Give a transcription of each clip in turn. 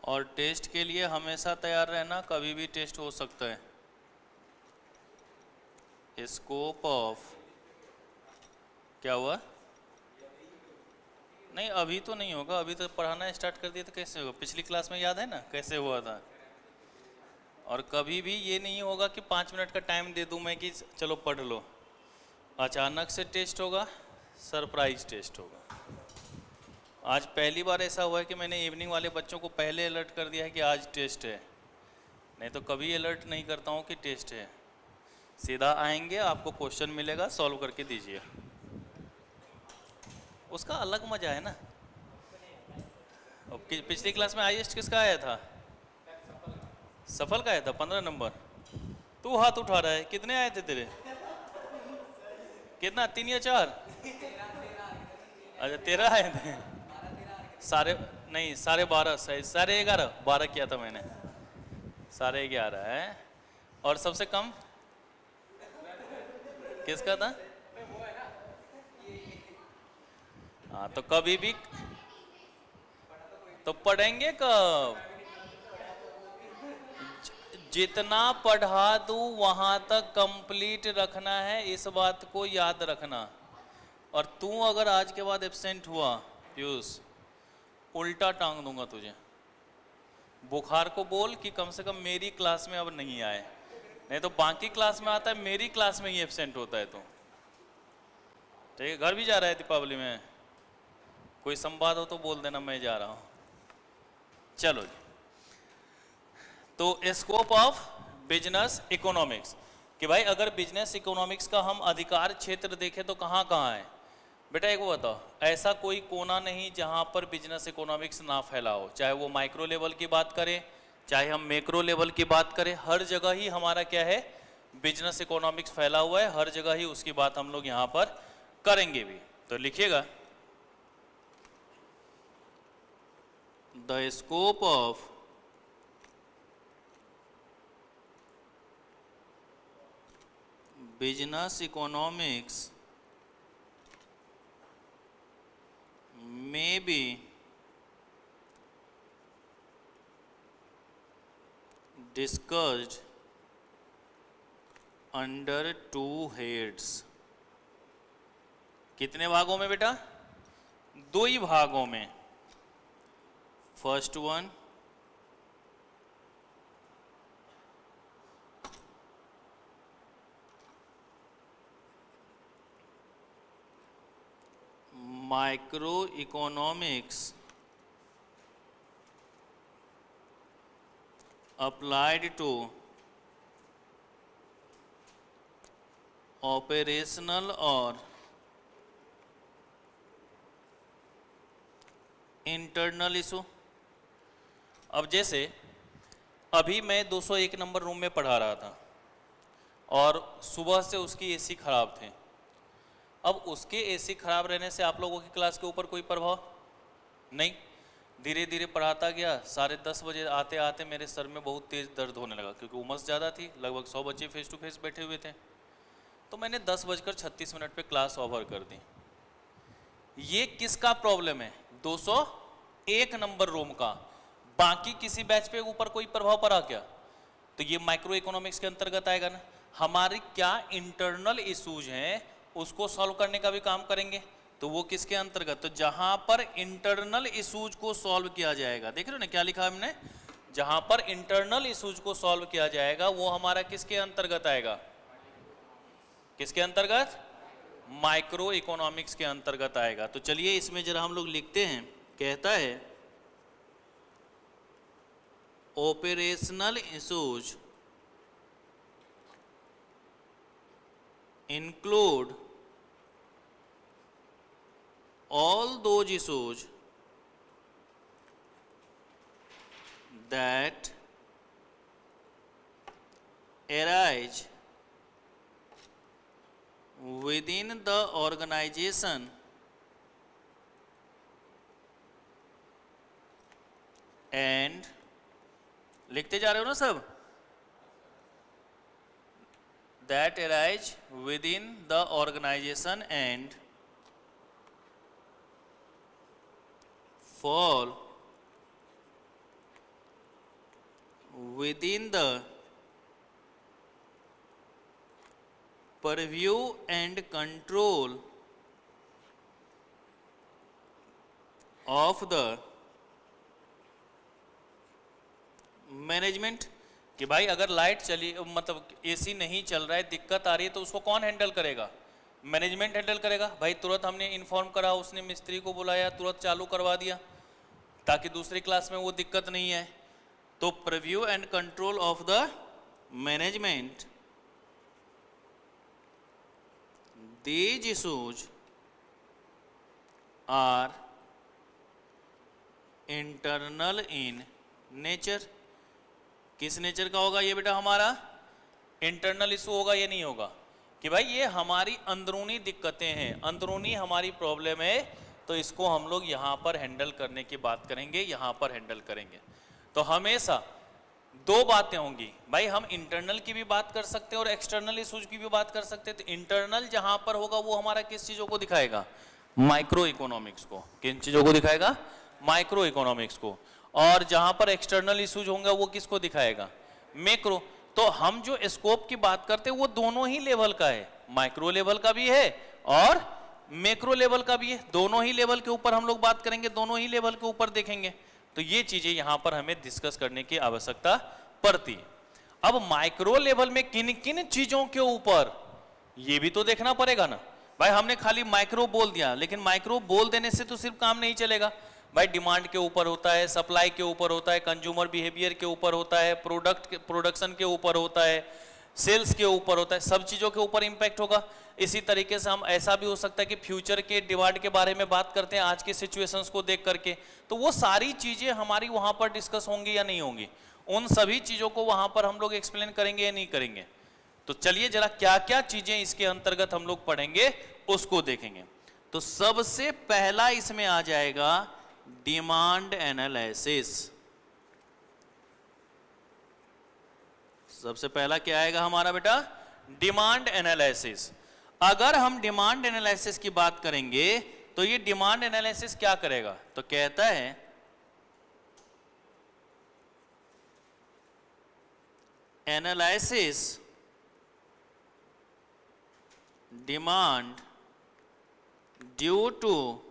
और टेस्ट के लिए हमेशा तैयार रहना, कभी भी टेस्ट हो सकता है। स्कोप ऑफ, क्या हुआ? नहीं अभी तो नहीं होगा, अभी तो पढ़ाना स्टार्ट कर दिया तो कैसे होगा? पिछली क्लास में याद है ना कैसे हुआ था। और कभी भी ये नहीं होगा कि 5 मिनट का टाइम दे दूं मैं कि चलो पढ़ लो। अचानक से टेस्ट होगा, सरप्राइज टेस्ट होगा। आज पहली बार ऐसा हुआ है कि मैंने इवनिंग वाले बच्चों को पहले अलर्ट कर दिया है कि आज टेस्ट है, नहीं तो कभी अलर्ट नहीं करता हूँ कि टेस्ट है। सीधा आएंगे, आपको क्वेश्चन मिलेगा, सॉल्व करके दीजिए। उसका अलग मजा है ना। पिछली क्लास में हाईएस्ट किसका आया था? सफल का आया था 15 नंबर। तू हाथ उठा रहा है, कितने आए थे तेरे? कितना, 3 या 4? अच्छा 13 आए थे। सारे नहीं, 12.5 सही, 11.5, 12 किया था मैंने, 11.5 है। और सबसे कम किसका था? हाँ तो कभी भी तो पढ़ेंगे कब? जितना पढ़ा दूं वहां तक कंप्लीट रखना है, इस बात को याद रखना। और तू अगर आज के बाद एब्सेंट हुआ पीयूष, उल्टा टांग दूंगा तुझे। बुखार को बोल कि कम से कम मेरी क्लास में अब नहीं आए, नहीं तो बाकी क्लास में आता है, मेरी क्लास में ही एब्सेंट होता है। तो ठीक है, घर भी जा रहा है दीपावली में? कोई संवाद हो तो बोल देना, मैं जा रहा हूं। चलो जी, तो स्कोप ऑफ बिजनेस इकोनॉमिक्स, कि भाई अगर बिजनेस इकोनॉमिक्स का हम अधिकार क्षेत्र देखें तो कहाँ कहाँ है बेटा? एक वो बताओ, ऐसा कोई कोना नहीं जहाँ पर बिजनेस इकोनॉमिक्स ना फैला हो, चाहे वो माइक्रो लेवल की बात करें, चाहे हम मैक्रो लेवल की बात करें, हर जगह ही हमारा क्या है? बिजनेस इकोनॉमिक्स फैला हुआ है, हर जगह ही उसकी बात हम लोग यहाँ पर करेंगे भी। तो लिखिएगा, the scope of business economics may be discussed under 2 heads। कितने भागों में बेटा? 2 ही भागों में। First one, micro economics applied to operational और इंटरनल इशू। अब जैसे अभी मैं 201 नंबर रूम में पढ़ा रहा था और सुबह से उसकी एसी खराब थे। अब उसके एसी खराब रहने से आप लोगों की क्लास के ऊपर कोई प्रभाव नहीं। धीरे धीरे पढ़ाता गया, 10:30 बजे आते आते मेरे सर में बहुत तेज दर्द होने लगा, क्योंकि उमस ज़्यादा थी, लगभग 100 बच्चे फेस टू फेस बैठे हुए थे। तो मैंने 10:36 पे क्लास ओवर कर दी। ये किसका प्रॉब्लम है? 201 नंबर रूम का। बाकी किसी बैच पे ऊपर कोई प्रभाव पड़ा क्या? तो ये माइक्रो इकोनॉमिक्स के अंतर्गत आएगा ना। हमारी क्या इंटरनल इश्यूज हैं उसको सॉल्व करने का भी काम करेंगे, तो वो किसके अंतर्गत? तो जहां पर इंटरनल इश्यूज को सॉल्व किया जाएगा, देख रहे हो ना क्या लिखा हमने? जहां पर इंटरनल इश्यूज को सॉल्व किया जाएगा वो हमारा किसके अंतर्गत आएगा? किसके अंतर्गत? माइक्रो इकोनॉमिक्स के अंतर्गत आएगा। तो चलिए इसमें जरा हम लोग लिखते हैं। कहता है operational issues include all those issues that arise within the organization and लिखते जा रहे हो ना सब? that arise within the organization and fall within the purview and control of the management. कि भाई अगर लाइट चली मतलब एसी नहीं चल रहा है, दिक्कत आ रही है, तो उसको कौन हैंडल करेगा? मैनेजमेंट हैंडल करेगा। भाई तुरंत हमने इन्फॉर्म करा, उसने मिस्त्री को बुलाया, तुरंत चालू करवा दिया ताकि दूसरी क्लास में वो दिक्कत नहीं है। तो preview and control of the management, these issues are internal in nature. किस नेचर का होगा ये बेटा? हमारा इंटरनल इशू होगा। ये नहीं होगा कि भाई ये हमारी अंदरूनी दिक्कतें हैं, अंदरूनी हमारी प्रॉब्लम है, तो इसको हम लोग यहाँ पर हैंडल करने की बात करेंगे, यहाँ पर हैंडल करेंगे। तो हमेशा दो बातें होंगी भाई, हम इंटरनल की भी बात कर सकते हैं और एक्सटर्नल इशूज की भी बात कर सकते हैं। तो इंटरनल जहाँ पर होगा वो हमारा किस चीज़ों को दिखाएगा? माइक्रो इकोनॉमिक्स को। किन चीज़ों को दिखाएगा? माइक्रो इकोनॉमिक्स को। और जहां पर एक्सटर्नल इश्यूज होंगे वो किसको दिखाएगा? मैक्रो। तो हम जो स्कोप की बात करते हैं वो दोनों ही लेवल का है, माइक्रो लेवल का भी है और मैक्रो लेवल का भी है। दोनों ही लेवल के ऊपर हम लोग बात करेंगे, दोनों ही लेवल के ऊपर देखेंगे। तो ये चीजें यहां पर हमें डिस्कस करने की आवश्यकता पड़ती है। अब माइक्रो लेवल में किन किन चीजों के ऊपर, ये भी तो देखना पड़ेगा ना भाई। हमने खाली माइक्रो बोल दिया, लेकिन माइक्रो बोल देने से तो सिर्फ काम नहीं चलेगा भाई। डिमांड के ऊपर होता है, सप्लाई के ऊपर होता है, कंज्यूमर बिहेवियर के ऊपर होता है, प्रोडक्शन के ऊपर होता है, सेल्स के ऊपर होता है, सब चीज़ों के ऊपर इम्पैक्ट होगा। इसी तरीके से हम ऐसा भी हो सकता है कि फ्यूचर के डिमांड के बारे में बात करते हैं आज के सिचुएशंस को देख करके, तो वो सारी चीज़ें हमारी वहाँ पर डिस्कस होंगी या नहीं होंगी? उन सभी चीज़ों को वहाँ पर हम लोग एक्सप्लेन करेंगे या नहीं करेंगे? तो चलिए जरा क्या क्या चीज़ें इसके अंतर्गत हम लोग पढ़ेंगे उसको देखेंगे। तो सबसे पहला इसमें आ जाएगा डिमांड एनालिसिस। सबसे पहला क्या आएगा हमारा बेटा? Demand analysis. अगर हम डिमांड एनालिसिस की बात करेंगे तो ये डिमांड एनालिसिस क्या करेगा? तो कहता है analysis demand due to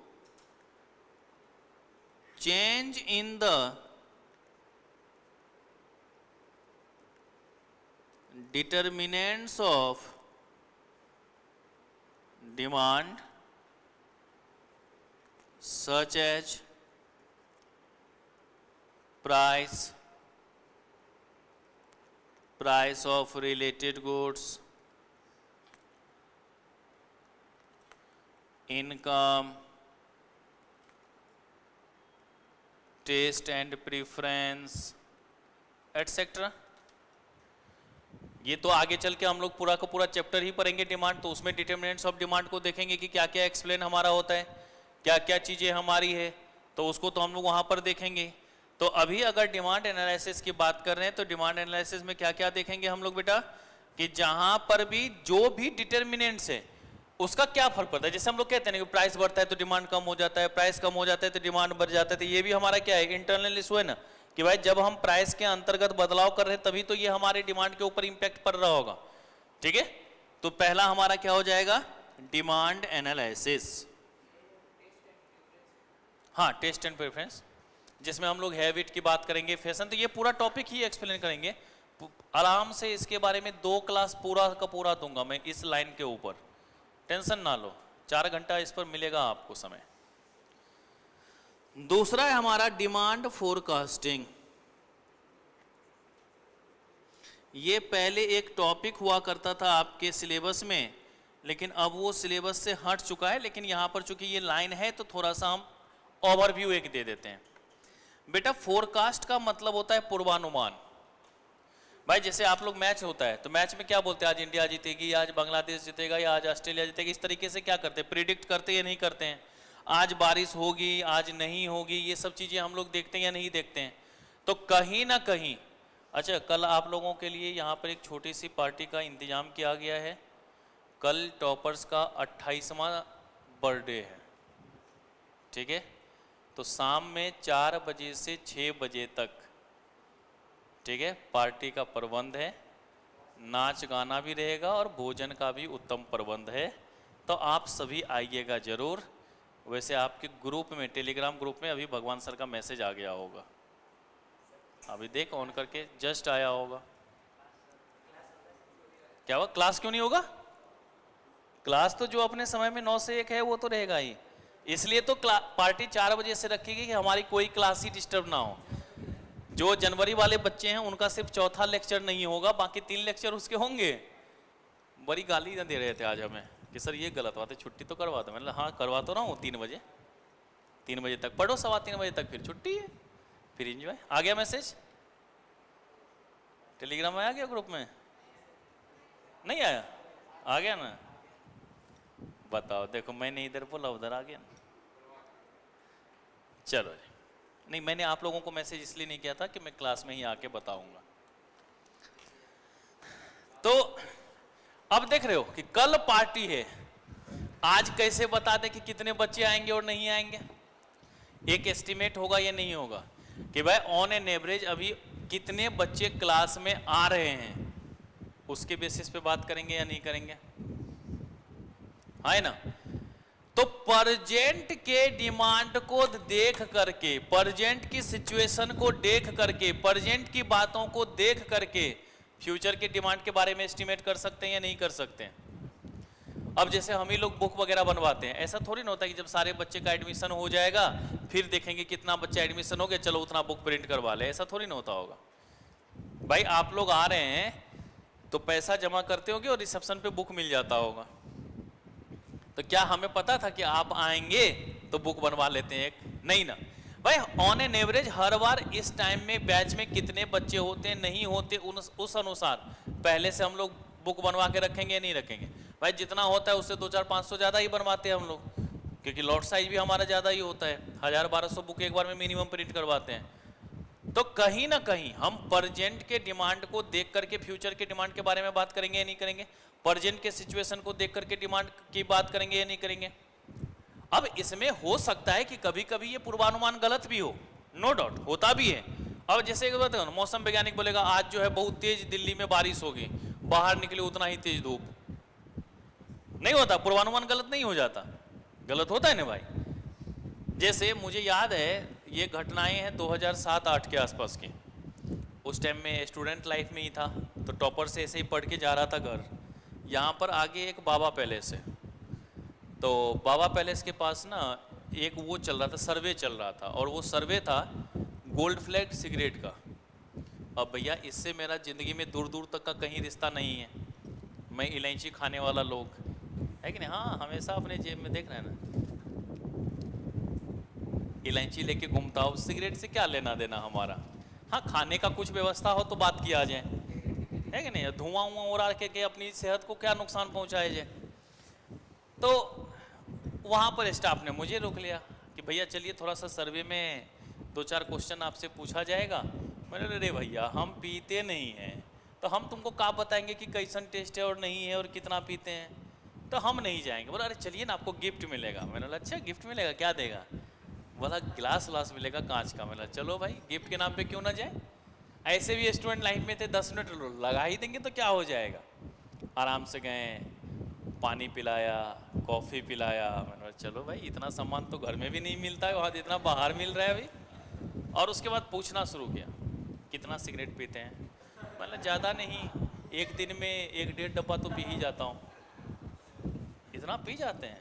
change in the determinants of demand such as price of related goods, income, taste and preference etcetera. ये तो आगे चल के हम लोग पूरा का पूरा चैप्टर ही पढ़ेंगे डिमांड, तो उसमें डिटरमिनेंट्स ऑफ डिमांड को देखेंगे कि क्या क्या एक्सप्लेन हमारा होता है, क्या क्या चीज़ें हमारी है, तो उसको तो हम लोग वहाँ पर देखेंगे। तो अभी अगर डिमांड एनालिसिस की बात कर रहे हैं तो डिमांड एनालिसिस में क्या क्या देखेंगे हम लोग बेटा? कि जहाँ पर भी जो भी डिटरमिनेंट्स है उसका क्या फर्क पड़ता है। जैसे हम लोग कहते हैं कि प्राइस बढ़ता है तो डिमांड कम हो जाता है, प्राइस कम हो जाता है तो डिमांड बढ़ जाता है। तो ये भी हमारा क्या है? इंटरनल इशू है ना, कि भाई जब हम प्राइस के अंतर्गत बदलाव कर रहे हैं तभी तो ये हमारे डिमांड के ऊपर इंपैक्ट पड़ रहा होगा। ठीक है, तो पहला हमारा क्या हो जाएगा? Demand analysis. हाँ, टेस्ट एंड प्रेफरेंस, जिसमें हम लोग हैबिट की बात करेंगे, फैशन, तो ये पूरा टॉपिक ही एक्सप्लेन करेंगे आराम से। इसके बारे में 2 क्लास पूरा का पूरा दूंगा मैं इस लाइन के ऊपर, टेंशन ना लो, 4 घंटा इस पर मिलेगा आपको समय। दूसरा है हमारा डिमांड फोरकास्टिंग। ये पहले एक टॉपिक हुआ करता था आपके सिलेबस में, लेकिन अब वो सिलेबस से हट चुका है। लेकिन यहाँ पर चूंकि ये लाइन है तो थोड़ा सा हम ओवरव्यू एक दे देते हैं। बेटा फोरकास्ट का मतलब होता है पूर्वानुमान। भाई जैसे आप लोग मैच होता है तो मैच में क्या बोलते हैं? आज इंडिया जीतेगी, आज बांग्लादेश जीतेगा, या आज ऑस्ट्रेलिया जीतेगी। इस तरीके से क्या करते हैं? प्रिडिक्ट करते हैं या नहीं करते हैं? आज बारिश होगी, आज नहीं होगी, ये सब चीज़ें हम लोग देखते हैं या नहीं देखते हैं? तो कहीं ना कहीं, अच्छा कल आप लोगों के लिए यहाँ पर एक छोटी सी पार्टी का इंतजाम किया गया है। कल टॉपर्स का 28वां बर्थडे है। ठीक है, तो शाम में 4 बजे से 6 बजे तक ठीक है, पार्टी का प्रबंध है, नाच गाना भी रहेगा और भोजन का भी उत्तम प्रबंध है, तो आप सभी आइएगा जरूर। वैसे आपके ग्रुप में, टेलीग्राम ग्रुप में अभी भगवान सर का मैसेज आ गया होगा, अभी देख ऑन करके जस्ट आया होगा। क्या हुआ, क्लास क्यों नहीं होगा? क्लास तो जो अपने समय में 9 से 1 है वो तो रहेगा ही, इसलिए तो पार्टी 4 बजे से रखेगी कि हमारी कोई क्लास ही डिस्टर्ब ना हो। जो जनवरी वाले बच्चे हैं उनका सिर्फ चौथा लेक्चर नहीं होगा, बाकी 3 लेक्चर उसके होंगे। बड़ी गाली ना दे रहे थे आज हमें कि सर ये गलत बात है, छुट्टी तो करवा दो। मैंने हाँ करवा तो रहा हूँ, 3 बजे, 3 बजे तक पढ़ो, 3:15 बजे तक फिर छुट्टी है, फिर एंजॉय। आ गया मैसेज टेलीग्राम में? आ गया ग्रुप में? नहीं आया? आ गया ना? बताओ, देखो मैंने इधर बोला उधर आ गया ना। चलो जी, नहीं मैंने आप लोगों को मैसेज इसलिए नहीं किया था कि मैं क्लास में ही आके बताऊंगा। तो अब देख रहे हो कि कल पार्टी है, आज कैसे बता दे कि कितने बच्चे आएंगे और नहीं आएंगे? एक एस्टिमेट होगा या नहीं होगा कि भाई ऑन एन एवरेज अभी कितने बच्चे क्लास में आ रहे हैं, उसके बेसिस पे बात करेंगे या नहीं करेंगे, है ना? तो परजेंट के डिमांड को देख करके, परजेंट की सिचुएशन को देख करके, परजेंट की बातों को देख करके फ्यूचर के डिमांड के बारे में एस्टिमेट कर सकते हैं या नहीं कर सकते हैं? अब जैसे हम ही लोग बुक वगैरह बनवाते हैं, ऐसा थोड़ी ना होता है कि जब सारे बच्चे का एडमिशन हो जाएगा फिर देखेंगे कितना बच्चा एडमिशन हो गया, चलो उतना बुक प्रिंट करवा ले, ऐसा थोड़ी ना होता होगा। भाई आप लोग आ रहे हैं तो पैसा जमा करते होंगे और रिसेप्शन पे बुक मिल जाता होगा, तो क्या हमें पता था कि आप आएंगे तो बुक बनवा लेते हैं एक? नहीं ना भाई। ऑन एन एवरेज हर बार इस टाइम में बैच में कितने बच्चे होते हैं नहीं होते, उस अनुसार पहले से हम लोग बुक बनवा के रखेंगे या नहीं रखेंगे? भाई जितना होता है उससे 200-400-500 ज़्यादा ही बनवाते हैं हम लोग, क्योंकि लॉट साइज भी हमारा ज़्यादा ही होता है, 1000-1200 बुक एक बार में मिनिमम प्रिंट करवाते हैं। तो कहीं ना कहीं हम परजेंट के डिमांड को देख करके फ्यूचर के डिमांड के बारे में बात करेंगे या नहीं करेंगे? परजेंट के सिचुएशन को देख करके डिमांड की बात करेंगे या नहीं करेंगे? अब इसमें हो सकता है कि कभी कभी ये पूर्वानुमान गलत भी हो, नो डाउट होता भी है। अब जैसे एक बात, मौसम वैज्ञानिक बोलेगा आज जो है बहुत तेज दिल्ली में बारिश होगी, बाहर निकले उतना ही तेज धूप, नहीं होता, पूर्वानुमान गलत नहीं हो जाता? गलत होता है ना भाई। जैसे मुझे याद है ये घटनाएं हैं 2007-8 के आसपास की, उस टाइम में स्टूडेंट लाइफ में ही था, तो टॉपर से ऐसे ही पढ़ के जा रहा था घर, यहाँ पर आगे एक बाबा पैलेस है, तो बाबा पैलेस के पास ना एक वो चल रहा था, सर्वे चल रहा था, और वो सर्वे था गोल्ड फ्लैग सिगरेट का। अब भैया इससे मेरा ज़िंदगी में दूर दूर तक का कहीं रिश्ता नहीं है, मैं इलायची खाने वाला लोग है कि नहीं? हाँ हमेशा अपने जेब में देख रहे हैं ना, इलायची लेके घूमता हो, सिगरेट से क्या लेना देना हमारा? हाँ खाने का कुछ व्यवस्था हो तो बात किया जाए, है कि नहीं? धुआं उआं उड़ा के अपनी सेहत को क्या नुकसान पहुंचाया जाए? तो वहाँ पर स्टाफ ने मुझे रोक लिया कि भैया चलिए थोड़ा सा सर्वे में 2-4 क्वेश्चन आपसे पूछा जाएगा। मैंने अरे भैया हम पीते नहीं हैं, तो हम तुमको क्या बताएंगे कि कैसन टेस्ट है और नहीं है और कितना पीते हैं, तो हम नहीं जाएंगे। बोला अरे चलिए ना आपको गिफ्ट मिलेगा। मैंने बोला अच्छा गिफ्ट मिलेगा, क्या देगा? बोला गिलास व्लास मिलेगा कांच का। मैंने चलो भाई गिफ्ट के नाम पे क्यों ना जाए, ऐसे भी स्टूडेंट लाइफ में थे, 10 मिनट लगा ही देंगे तो क्या हो जाएगा। आराम से गए, पानी पिलाया, कॉफ़ी पिलाया। मैंने बोला चलो भाई इतना सामान तो घर में भी नहीं मिलता है, वहाँ जितना बाहर मिल रहा है अभी। और उसके बाद पूछना शुरू किया कितना सिगरेट पीते हैं। मतलब ज़्यादा नहीं, एक दिन में 1-1.5 डब्बा तो पी ही जाता हूँ। इतना पी जाते हैं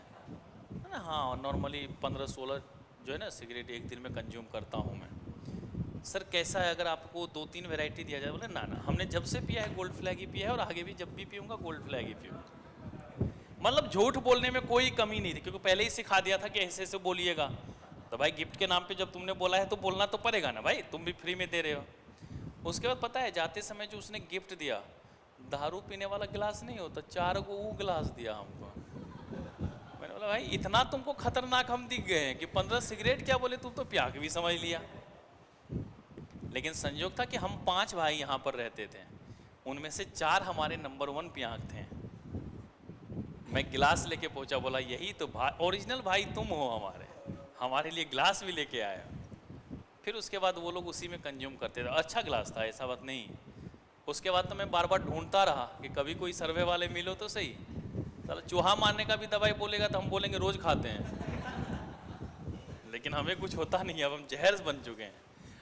ना? हाँ नॉर्मली 15-16 जो है ना सिगरेट एक दिन में कंज्यूम करता हूँ मैं। सर कैसा है अगर आपको 2-3 वैरायटी दिया जाए? बोले ना ना हमने जब से पिया है गोल्ड फ्लैग ही पिया है और आगे भी जब भी पीऊँगा गोल्ड फ्लैग ही पीऊँगा। मतलब झूठ बोलने में कोई कमी नहीं थी, क्योंकि पहले ही सिखा दिया था कि ऐसे ऐसे बोलिएगा। तो भाई गिफ्ट के नाम पे जब तुमने बोला है तो बोलना तो पड़ेगा ना भाई, तुम भी फ्री में दे रहे हो। उसके बाद पता है जाते समय जो उसने गिफ्ट दिया, दारू पीने वाला गिलास नहीं होता, 4 गो वो गिलास दिया हमको। मैंने बोला भाई इतना तुमको खतरनाक हम दिख गए हैं कि 15 सिगरेट क्या बोले, तुम तो प्याग भी समझ लिया। लेकिन संयोग था कि हम 5 भाई यहाँ पर रहते थे, उनमें से 4 हमारे नंबर 1 प्याग थे। मैं गिलास लेके पहुंचा, बोला यही तो भाई ओरिजिनल भाई तुम हो, हमारे लिए गिलास भी लेके आया। फिर उसके बाद वो लोग उसी में कंज्यूम करते थे। अच्छा ग्लास था, ऐसा बात नहीं। उसके बाद तो मैं बार बार ढूंढता रहा कि कभी कोई सर्वे वाले मिलो तो सही। साला चूहा मारने का भी दवाई बोलेगा तो हम बोलेंगे रोज खाते हैं, लेकिन हमें कुछ होता नहीं, अब हम जहर बन चुके हैं।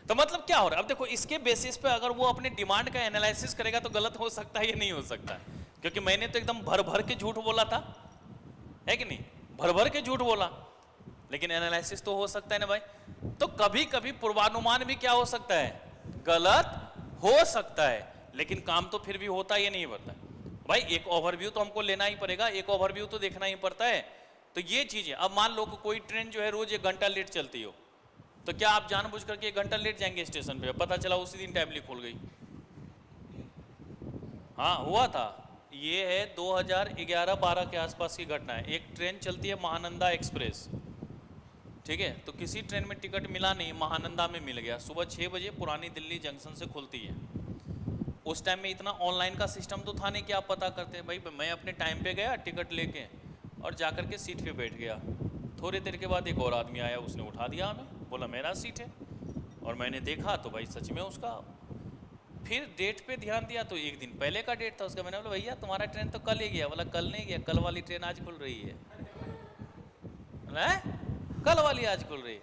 तो मतलब क्या हो रहा है, अब देखो इसके बेसिस पे अगर वो अपने डिमांड का एनालिसिस करेगा तो गलत हो सकता है या नहीं हो सकता है, क्योंकि मैंने तो एकदम भर भर के झूठ बोला था, है कि नहीं, भर भर के झूठ बोला, लेकिन एनालिसिस तो हो सकता है ना भाई। तो कभी कभी पूर्वानुमान भी क्या हो सकता है, गलत हो सकता है, लेकिन काम तो फिर भी होता है या नहीं होता भाई। एक ओवरव्यू तो हमको लेना ही पड़ेगा, एक ओवरव्यू तो देखना ही पड़ता है। तो ये चीजें, अब मान लो कोई ट्रेन जो है रोज 1 घंटा लेट चलती हो, तो क्या आप जानबूझ करके 1 घंटा लेट जाएंगे स्टेशन पे, पता चला उसी दिन टाइमली खुल गई। हाँ हुआ था, ये है 2011-12 के आसपास की घटना है। एक ट्रेन चलती है महानंदा एक्सप्रेस, ठीक है, तो किसी ट्रेन में टिकट मिला नहीं, महानंदा में मिल गया। सुबह 6 बजे पुरानी दिल्ली जंक्शन से खुलती है। उस टाइम में इतना ऑनलाइन का सिस्टम तो था नहीं कि आप पता करते भाई। मैं अपने टाइम पे गया टिकट लेके और जाकर के सीट पे बैठ गया। थोड़ी देर के बाद एक और आदमी आया, उसने उठा दिया हमें, बोला मेरा सीट है, और मैंने देखा तो भाई सच में उसका। फिर डेट पे ध्यान दिया तो 1 दिन पहले का डेट था उसका। मैंने बोला भैया तुम्हारा ट्रेन तो कल ही गया। बोला कल नहीं गया, कल वाली ट्रेन आज खुल रही है। कल वाली आज खुल रही है।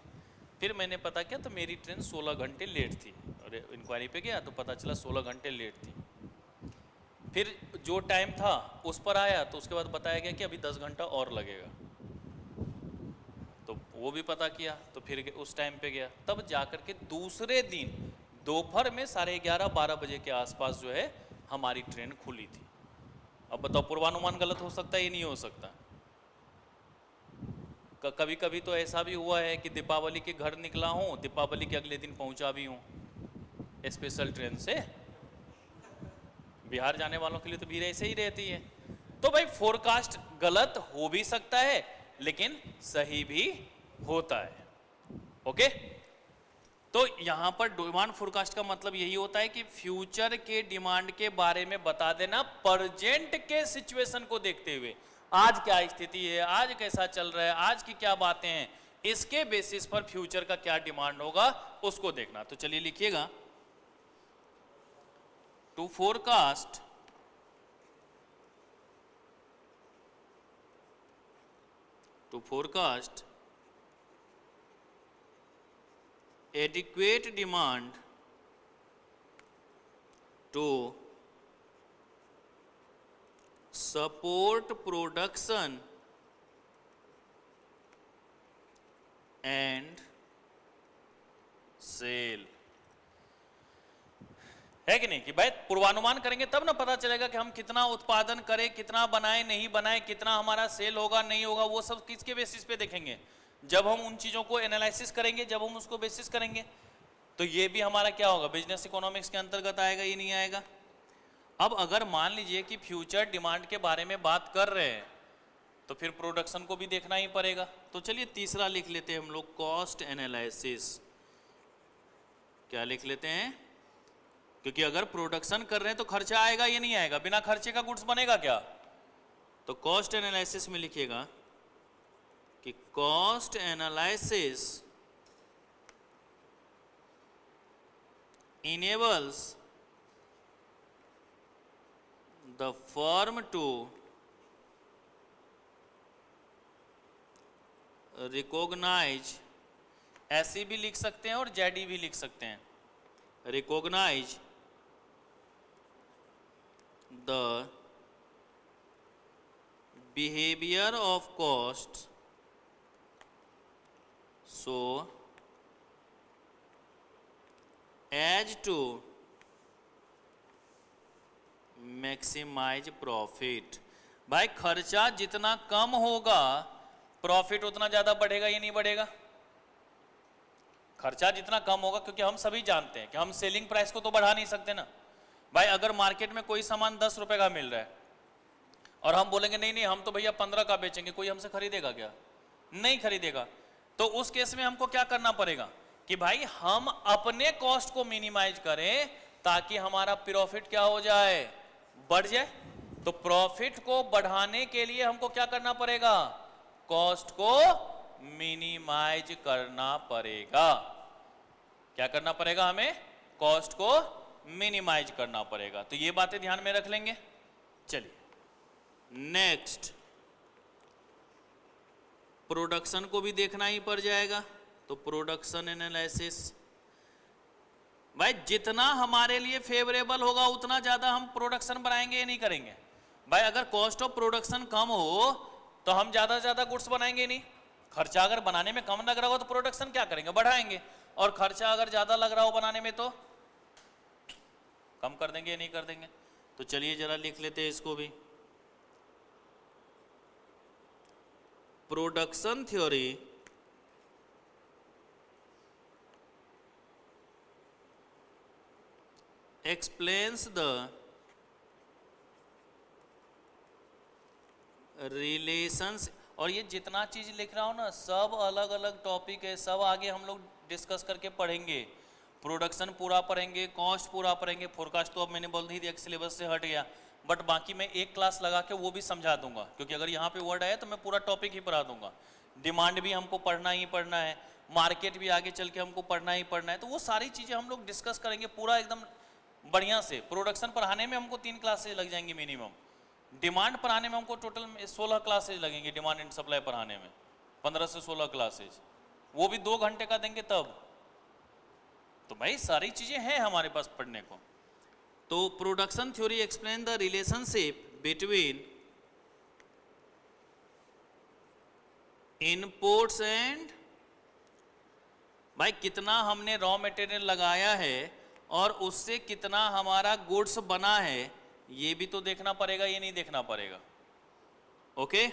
फिर मैंने पता किया तो मेरी ट्रेन 16 घंटे लेट थी, और इंक्वायरी पे गया तो पता चला 16 घंटे लेट थी। फिर जो टाइम था उस पर आया तो उसके बाद बताया गया कि अभी 10 घंटा और लगेगा, तो वो भी पता किया, तो फिर उस टाइम पे गया। तब जाकर के दूसरे दिन दोपहर में 11:30-12 बजे के आसपास जो है हमारी ट्रेन खुली थी। अब बताओ पूर्वानुमान गलत हो सकता है या नहीं हो सकता। कभी कभी तो ऐसा भी हुआ है कि दीपावली के घर निकला हूँ, दीपावली के अगले दिन पहुंचा भी हूँ स्पेशल ट्रेन से। बिहार जाने वालों के लिए तो भीड़ ऐसे ही रहती है। तो भाई फोरकास्ट गलत हो भी सकता है लेकिन सही भी होता है। ओके, तो यहां पर डिमांड फोरकास्ट का मतलब यही होता है कि फ्यूचर के डिमांड के बारे में बता देना प्रेजेंट के सिचुएशन को देखते हुए। आज क्या स्थिति है, आज कैसा चल रहा है, आज की क्या बातें हैं, इसके बेसिस पर फ्यूचर का क्या डिमांड होगा उसको देखना। तो चलिए लिखिएगा, to forecast adequate demand to support production and sale। है कि नहीं, कि भाई पूर्वानुमान करेंगे तब ना पता चलेगा कि हम कितना उत्पादन करें, कितना बनाए नहीं बनाए, कितना हमारा सेल होगा नहीं होगा। वो सब किसके बेसिस पे देखेंगे, जब हम उन चीज़ों को एनालिसिस करेंगे, जब हम उसको बेसिस करेंगे। तो ये भी हमारा क्या होगा, बिजनेस इकोनॉमिक्स के अंतर्गत आएगा, ये नहीं आएगा। अब अगर मान लीजिए कि फ्यूचर डिमांड के बारे में बात कर रहे हैं तो फिर प्रोडक्शन को भी देखना ही पड़ेगा। तो चलिए तीसरा लिख लेते हैं हम लोग, कॉस्ट एनालिसिस। क्या लिख लेते हैं, क्योंकि अगर प्रोडक्शन कर रहे हैं तो खर्चा आएगा या नहीं आएगा, बिना खर्चे का गुड्स बनेगा क्या। तो कॉस्ट एनालिसिस में लिखिएगा कि cost analysis enables the firm to recognize, ऐसी भी लिख सकते हैं और जेडी भी लिख सकते हैं, recognize the behavior of costs so as to maximize profit। भाई खर्चा जितना कम होगा प्रॉफिट उतना ज्यादा बढ़ेगा या नहीं बढ़ेगा। खर्चा जितना कम होगा, क्योंकि हम सभी जानते हैं कि हम सेलिंग प्राइस को तो बढ़ा नहीं सकते ना। भाई अगर मार्केट में कोई सामान 10 रुपए का मिल रहा है और हम बोलेंगे नहीं नहीं हम तो भैया 15 का बेचेंगे, कोई हमसे खरीदेगा क्या, नहीं खरीदेगा। तो उस केस में हमको क्या करना पड़ेगा कि भाई हम अपने कॉस्ट को मिनिमाइज करें ताकि हमारा प्रॉफिट क्या हो जाए, बढ़ जाए। तो प्रॉफिट को बढ़ाने के लिए हमको क्या करना पड़ेगा, कॉस्ट को मिनिमाइज करना पड़ेगा। क्या करना पड़ेगा, हमें कॉस्ट को मिनिमाइज करना पड़ेगा। तो ये बातें ध्यान में रख लेंगे। चलिए नेक्स्ट, प्रोडक्शन को भी देखना ही पड़ जाएगा। तो प्रोडक्शन एनालिसिस, भाई जितना हमारे लिए फेवरेबल होगा उतना ज़्यादा हम प्रोडक्शन बनाएंगे या नहीं करेंगे। भाई अगर कॉस्ट ऑफ प्रोडक्शन कम हो तो हम ज़्यादा से ज़्यादा गुड्स बनाएंगे नहीं। खर्चा अगर बनाने में कम लग रहा हो तो प्रोडक्शन क्या करेंगे, बढ़ाएंगे। और खर्चा अगर ज़्यादा लग रहा हो बनाने में तो कम कर देंगे या नहीं कर देंगे। तो चलिए ज़रा लिख लेते हैं इसको भी। Production theory explains the relations, और ये जितना चीज लिख रहा हूं ना सब अलग अलग टॉपिक है, सब आगे हम लोग डिस्कस करके पढ़ेंगे। प्रोडक्शन पूरा पढ़ेंगे, कॉस्ट पूरा पढ़ेंगे, फोरकास्ट तो अब मैंने बोल दी थी सिलेबस से हट गया, बट बाकी मैं एक क्लास लगा के वो भी समझा दूंगा, क्योंकि अगर यहाँ पे वर्ड आया तो मैं पूरा टॉपिक ही पढ़ा दूंगा। डिमांड भी हमको पढ़ना ही पढ़ना है, मार्केट भी आगे चल के हमको पढ़ना ही पढ़ना है, तो वो सारी चीज़ें हम लोग डिस्कस करेंगे पूरा एकदम बढ़िया से। प्रोडक्शन पढ़ाने में हमको 3 क्लासेज लग जाएंगी मिनिमम, डिमांड पढ़ाने में हमको टोटल 16 क्लासेज लगेंगे, डिमांड एंड सप्लाई पढ़ाने में 15 से 16 क्लासेज, वो भी 2 घंटे का देंगे तब। तो भाई सारी चीज़ें हैं हमारे पास पढ़ने को। तो production theory explain the relationship between inputs and, भाई कितना हमने रॉ मटेरियल लगाया है और उससे कितना हमारा गुड्स बना है, ये भी तो देखना पड़ेगा, ये नहीं देखना पड़ेगा। ओके,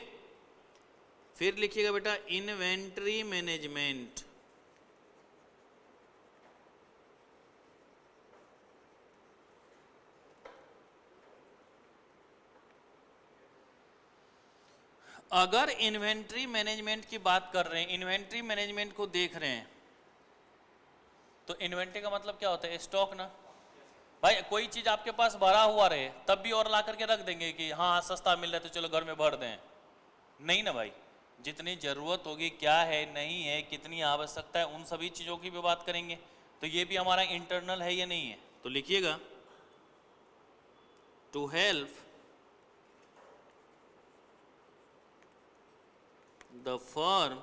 फिर लिखिएगा बेटा इन्वेंट्री मैनेजमेंट। अगर इन्वेंट्री मैनेजमेंट की बात कर रहे हैं, इन्वेंट्री मैनेजमेंट को देख रहे हैं, तो इन्वेंट्री का मतलब क्या होता है, स्टॉक ना। भाई कोई चीज आपके पास भरा हुआ रहे तब भी और ला करके रख देंगे कि हाँ सस्ता मिल रहा है तो चलो घर में भर दें, नहीं ना भाई। जितनी जरूरत होगी, क्या है नहीं है, कितनी आवश्यकता है, उन सभी चीजों की भी बात करेंगे। तो ये भी हमारा इंटरनल है या नहीं है, तो लिखिएगा to help the firm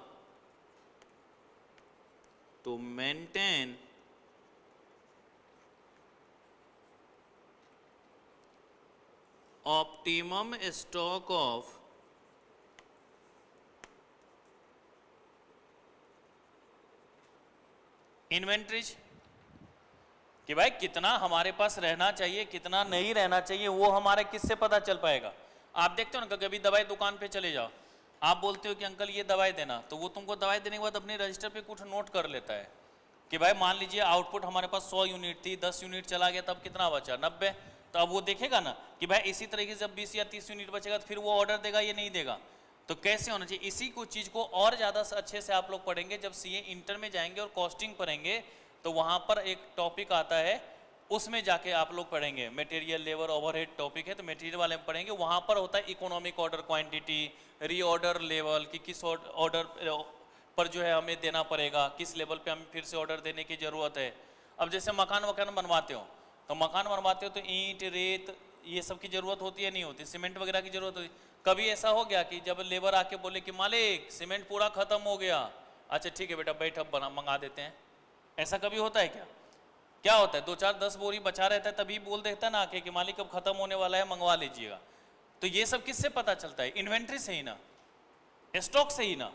to maintain optimum stock of inventories, कि भाई कितना हमारे पास रहना चाहिए कितना नहीं रहना चाहिए, वो हमारे किससे पता चल पाएगा। आप देखते हो ना, कभी दवाई दुकान पे चले जाओ, आप बोलते हो कि अंकल ये दवाई देना, तो वो तुमको दवाई देने के बाद अपने रजिस्टर पे कुछ नोट कर लेता है कि भाई मान लीजिए आउटपुट हमारे पास 100 यूनिट थी, 10 यूनिट चला गया, तब कितना बचा 90, तो अब वो देखेगा ना कि भाई इसी तरीके से जब 20 या 30 यूनिट बचेगा तो फिर वो ऑर्डर देगा या नहीं देगा। तो कैसे होना चाहिए, इसी को चीज़ को और ज़्यादा अच्छे से आप लोग पढ़ेंगे जब सीए इंटर में जाएंगे और कॉस्टिंग पढ़ेंगे, तो वहाँ पर एक टॉपिक आता है, उसमें जाके आप लोग पढ़ेंगे, मटेरियल लेबर ओवरहेड टॉपिक है, तो मटेरियल वाले में पढ़ेंगे। वहाँ पर होता है economic order quantity, reorder level, कि किस ऑर्डर पर जो है हमें देना पड़ेगा, किस लेवल पे हमें फिर से ऑर्डर देने की ज़रूरत है। अब जैसे मकान वकान बनवाते हो, तो मकान बनवाते हो तो ईंट रेत ये सब की ज़रूरत होती है नहीं होती, सीमेंट वगैरह की ज़रूरत होती। कभी ऐसा हो गया कि जब लेबर आके बोले कि मालिक सीमेंट पूरा ख़त्म हो गया, अच्छा ठीक है बेटा बैठ अब बना मंगा देते हैं, ऐसा कभी होता है क्या? क्या होता है, 2-4-10 बोरी बचा रहता है, तभी बोल देता है ना आके कि मालिक अब खत्म होने वाला है मंगवा लीजिएगा। तो ये सब किससे पता चलता है, इन्वेंट्री से ही ना, स्टॉक से ही ना।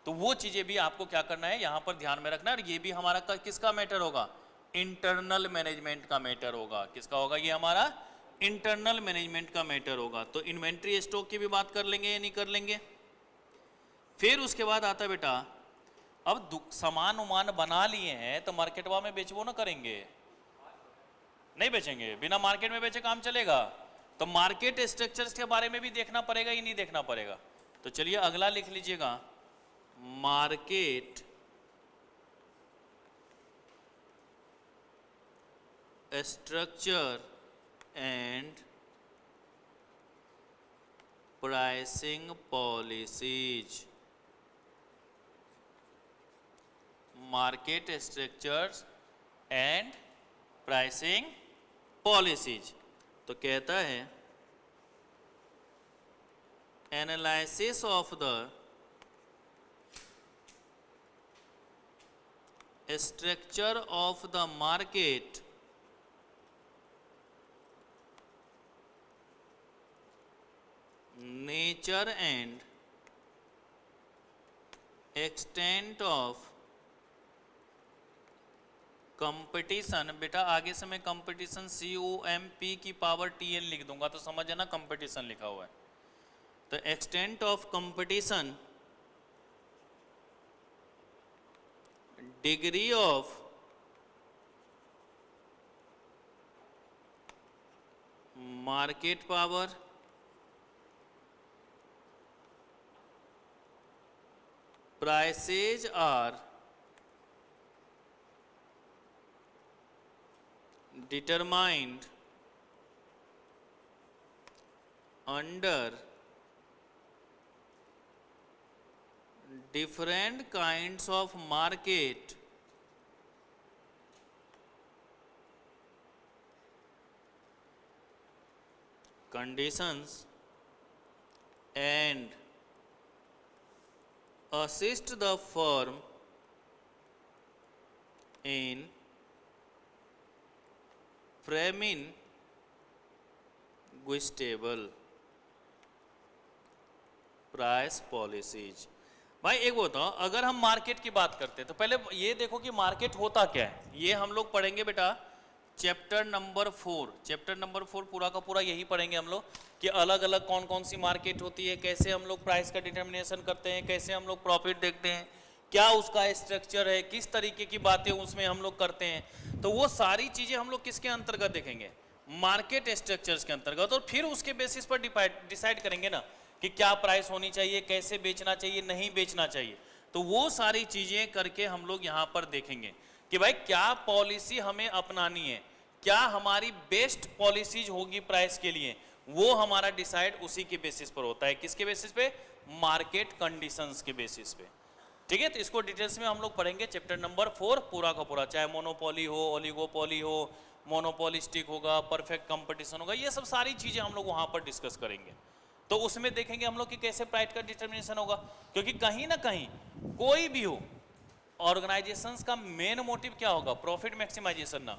तो वो चीज़ें भी आपको क्या करना है यहाँ पर ध्यान में रखना है। और ये भी हमारा किसका मैटर होगा, इंटरनल मैनेजमेंट का मैटर होगा। किसका होगा, ये हमारा इंटरनल मैनेजमेंट का मैटर होगा। तो इन्वेंट्री स्टॉक की भी बात कर लेंगे या नहीं कर लेंगे। फिर उसके बाद आता है बेटा, अब सामान उमान बना लिए हैं तो मार्केटवा में बेचबो ना करेंगे, नहीं बेचेंगे, बिना मार्केट में बेचे काम चलेगा। तो मार्केट स्ट्रक्चर्स के बारे में भी देखना पड़ेगा या नहीं देखना पड़ेगा। तो चलिए अगला लिख लीजिएगा, market structure and pricing policies. Market structures and pricing policies. तो कहता है analysis of the structure of the market nature and extent of competition. बेटा आगे से मैं कंपटीशन COMP की पावर TN लिख दूंगा तो समझ जाना कंपटीशन लिखा हुआ है। तो extent of competition, degree of market power, prices are determined under different kinds of market conditions and assist the firm in framing stable price policies. भाई एक वो बताओ, अगर हम मार्केट की बात करते हैं तो पहले ये देखो कि मार्केट होता क्या है। ये हम लोग पढ़ेंगे बेटा चैप्टर नंबर 4। चैप्टर नंबर 4 पूरा का पूरा यही पढ़ेंगे हम लोग कि अलग अलग कौन कौन सी मार्केट होती है, कैसे हम लोग प्राइस का डिटर्मिनेशन करते हैं, कैसे हम लोग प्रॉफिट देखते हैं, क्या उसका स्ट्रक्चर है, किस तरीके की बातें उसमें हम लोग करते हैं। तो वो सारी चीज़ें हम लोग किसके अंतर्गत देखेंगे, मार्केट स्ट्रक्चर्स के अंतर्गत। और फिर उसके बेसिस पर डिसाइड करेंगे ना कि क्या प्राइस होनी चाहिए, कैसे बेचना चाहिए, नहीं बेचना चाहिए। तो वो सारी चीज़ें करके हम लोग यहाँ पर देखेंगे कि भाई क्या पॉलिसी हमें अपनानी है, क्या हमारी बेस्ट पॉलिसीज होगी प्राइस के लिए, वो हमारा डिसाइड उसी के बेसिस पर होता है। किसके बेसिस पे, मार्केट कंडीशंस के बेसिस पे। ठीक है, तो इसको डिटेल्स में हम लोग पढ़ेंगे चैप्टर नंबर 4 पूरा का पूरा, चाहे मोनोपोली हो, ओलिगोपोली हो, मोनोपोलिस्टिक होगा, परफेक्ट कंपटीशन होगा, ये सब सारी चीजें हम लोग वहां पर डिस्कस करेंगे। तो उसमें देखेंगे हम लोग कि कैसे प्राइस का डिटर्मिनेशन होगा, क्योंकि कहीं ना कहीं कोई भी हो ऑर्गेनाइजेशंस का मेन मोटिव क्या होगा, प्रॉफिट मैक्सिमाइजेशन ना।